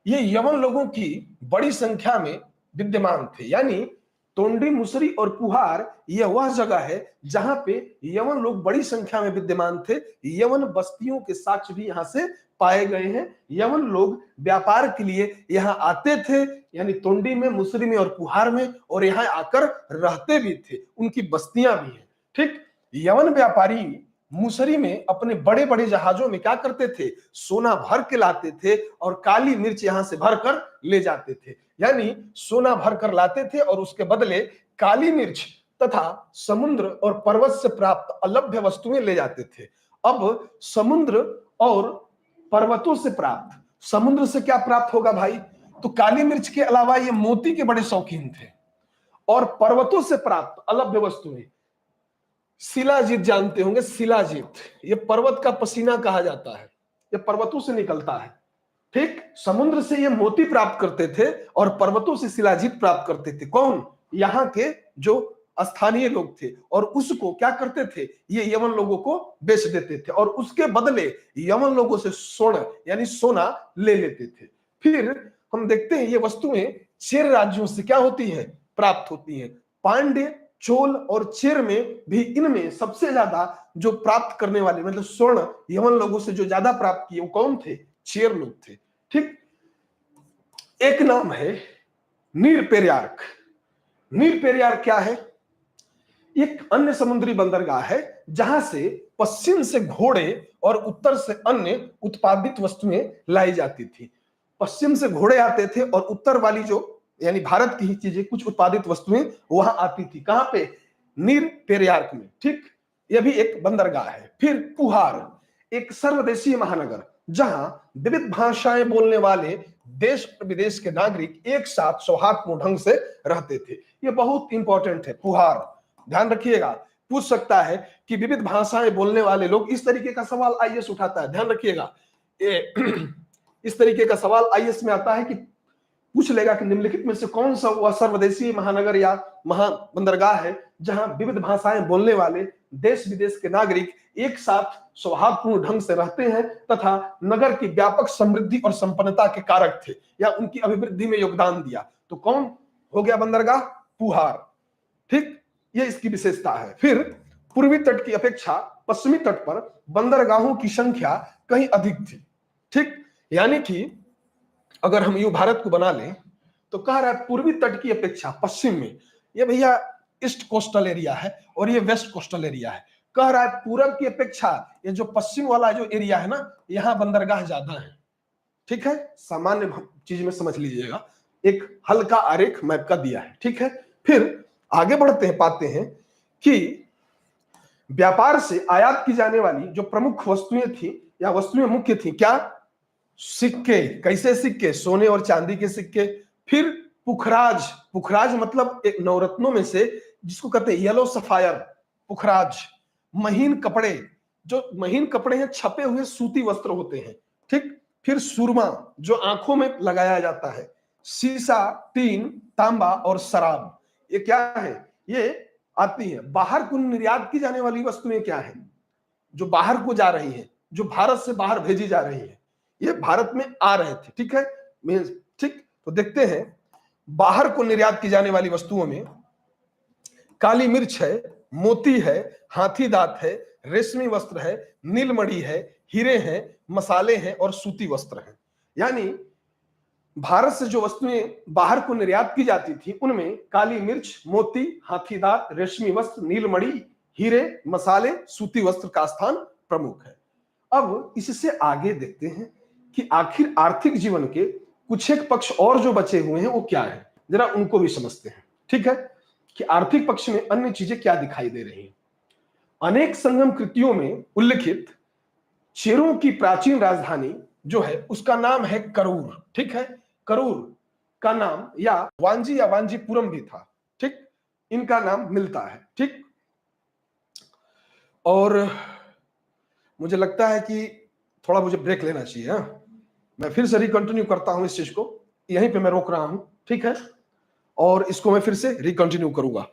ये यवन लोगों की बड़ी संख्या में विद्यमान थे। यानी तोंडी, मुसरी और पुहार यह वह जगह है जहां पे यवन लोग बड़ी संख्या में विद्यमान थे। यवन बस्तियों के साक्ष्य भी यहां से पाए गए हैं। यवन लोग व्यापार के लिए यहाँ आते थे, यानी तोंडी में, मुसरी में और पुहार में, और यहाँ आकर रहते भी थे। उनकी बस्तियां भी हैं। ठीक, यवन व्यापारी मुसरी में अपने बड़े बड़े जहाजों में क्या करते थे? सोना भर के लाते थे और काली मिर्च यहां से भरकर ले जाते थे। यानी सोना भर कर लाते थे और उसके बदले काली मिर्च तथा समुद्र और पर्वत से प्राप्त अलभ्य वस्तुएं ले जाते थे। अब समुद्र और पर्वतों से प्राप्त, समुद्र से क्या प्राप्त होगा भाई? तो काली मिर्च के अलावा ये मोती के बड़े शौकीन थे। और पर्वतों से प्राप्त अलभ्य वस्तुएं, शिलाजीत जानते होंगे, शिलाजीत ये पर्वत का पसीना कहा जाता है, ये पर्वतों से निकलता है। ठीक, समुद्र से ये मोती प्राप्त करते थे और पर्वतों से शिलाजीत प्राप्त करते थे। कौन? यहाँ के जो स्थानीय लोग थे और उसको क्या करते थे, ये यमन लोगों को बेच देते थे और उसके बदले यमन लोगों से स्वर्ण यानी सोना ले लेते थे। फिर हम देखते हैं ये वस्तुएं चेर राज्यों से क्या होती है, प्राप्त होती है। पांड्य, चोल और चेर में भी इनमें सबसे ज्यादा जो प्राप्त करने वाले मतलब स्वर्ण यमन लोगों से जो ज्यादा प्राप्त किए वो कौन थे, चेर लोग थे। ठीक, एक नाम है नीर पेरियार्क। नीर पेरियार क्या है, एक अन्य समुद्री बंदरगाह है जहां से पश्चिम से घोड़े और उत्तर से अन्य उत्पादित वस्तुएं लाई जाती थी। पश्चिम से घोड़े आते थे और उत्तर वाली जो यानी भारत की ही चीजें कुछ उत्पादित वस्तुएं वहां आती थी। कहां पे, नीर पेरियार्क में। ठीक, यह भी एक बंदरगाह है। फिर पुहार, एक सर्वदेशीय महानगर जहां विविध भाषाएं बोलने वाले देश विदेश के नागरिक एक साथ सौहार्दपूर्ण ढंग से रहते थे। यह बहुत इंपॉर्टेंट है पुहार, ध्यान रखिएगा। पूछ सकता है कि विविध भाषाएं बोलने वाले लोग, इस तरीके का सवाल आईएएस उठाता है, ध्यान रखिएगा। इस तरीके का सवाल आईएएस में आता है कि पूछ लेगा कि निम्नलिखित में से कौन सा वह सर्वदेशीय महानगर या महाबंदरगाह है जहां विविध भाषाएं बोलने वाले देश विदेश के नागरिक एक साथ सौहार्दपूर्ण ढंग से रहते हैं तथा नगर की व्यापक समृद्धि और संपन्नता के कारक थे या उनकी अभिवृद्धि में योगदान दिया। तो कौन हो गया बंदरगाह, पुहार। ठीक, ये इसकी विशेषता है। फिर पूर्वी तट की अपेक्षा पश्चिमी तट पर बंदरगाहों की संख्या कहीं अधिक थी। ठीक, यानी कि अगर हम यू भारत को बना लें तो कह रहा है पूर्वी तट की अपेक्षा पश्चिम में, ये भैया ईस्ट कोस्टल एरिया है और ये वेस्ट कोस्टल एरिया है। कह रहा है पूरब की अपेक्षा ये जो पश्चिम वाला जो एरिया है ना, यहाँ बंदरगाह ज्यादा है। ठीक है, सामान्य चीज में समझ लीजिएगा, एक हल्का आरेख मैप का दिया है। ठीक है, फिर आगे बढ़ते हैं, पाते हैं कि व्यापार से आयात की जाने वाली जो प्रमुख वस्तुएं थी या वस्तुएं मुख्य थी, क्या, सिक्के। कैसे सिक्के, सोने और चांदी के सिक्के। फिर पुखराज, पुखराज मतलब एक नवरत्नों में से जिसको कहते हैं येलो सफायर, पुखराज। महीन कपड़े, जो महीन कपड़े हैं छपे हुए सूती वस्त्र होते हैं। ठीक, फिर सुरमा जो आंखों में लगाया जाता है। सीसा, टीन, तांबा और शराब, ये क्या है, ये आती है। बाहर को निर्यात की जाने वाली वस्तुएं क्या है, जो बाहर को जा रही है, जो भारत से बाहर भेजी जा रही है, ये भारत में आ रहे थे। ठीक है, ठीक, तो देखते हैं बाहर को निर्यात की जाने वाली वस्तुओं में काली मिर्च है, मोती है, हाथी दांत है, रेशमी वस्त्र है, नीलमणि है, हीरे हैं, मसाले हैं और सूती वस्त्र हैं। यानी भारत से जो वस्तुएं बाहर को निर्यात की जाती थी उनमें काली मिर्च, मोती, हाथी दांत, रेशमी वस्त्र, नीलमणि, हीरे, मसाले, सूती वस्त्र का स्थान प्रमुख है। अब इससे आगे देखते हैं कि आखिर आर्थिक जीवन के कुछ एक पक्ष और जो बचे हुए हैं वो क्या है, जरा उनको भी समझते हैं। ठीक है, कि आर्थिक पक्ष में अन्य चीजें क्या दिखाई दे रही हैं। अनेक संगम कृतियों में उल्लिखित चेरों की प्राचीन राजधानी जो है उसका नाम है करूर। ठीक है, करूर का नाम या वांजीपुरम भी था। ठीक, इनका नाम मिलता है। ठीक, और मुझे लगता है कि थोड़ा मुझे ब्रेक लेना चाहिए। हाँ, मैं फिर से रिकंटिन्यू करता हूं इस चीज को, यहीं पे मैं रोक रहा हूं। ठीक है, और इसको मैं फिर से रिकंटिन्यू करूंगा।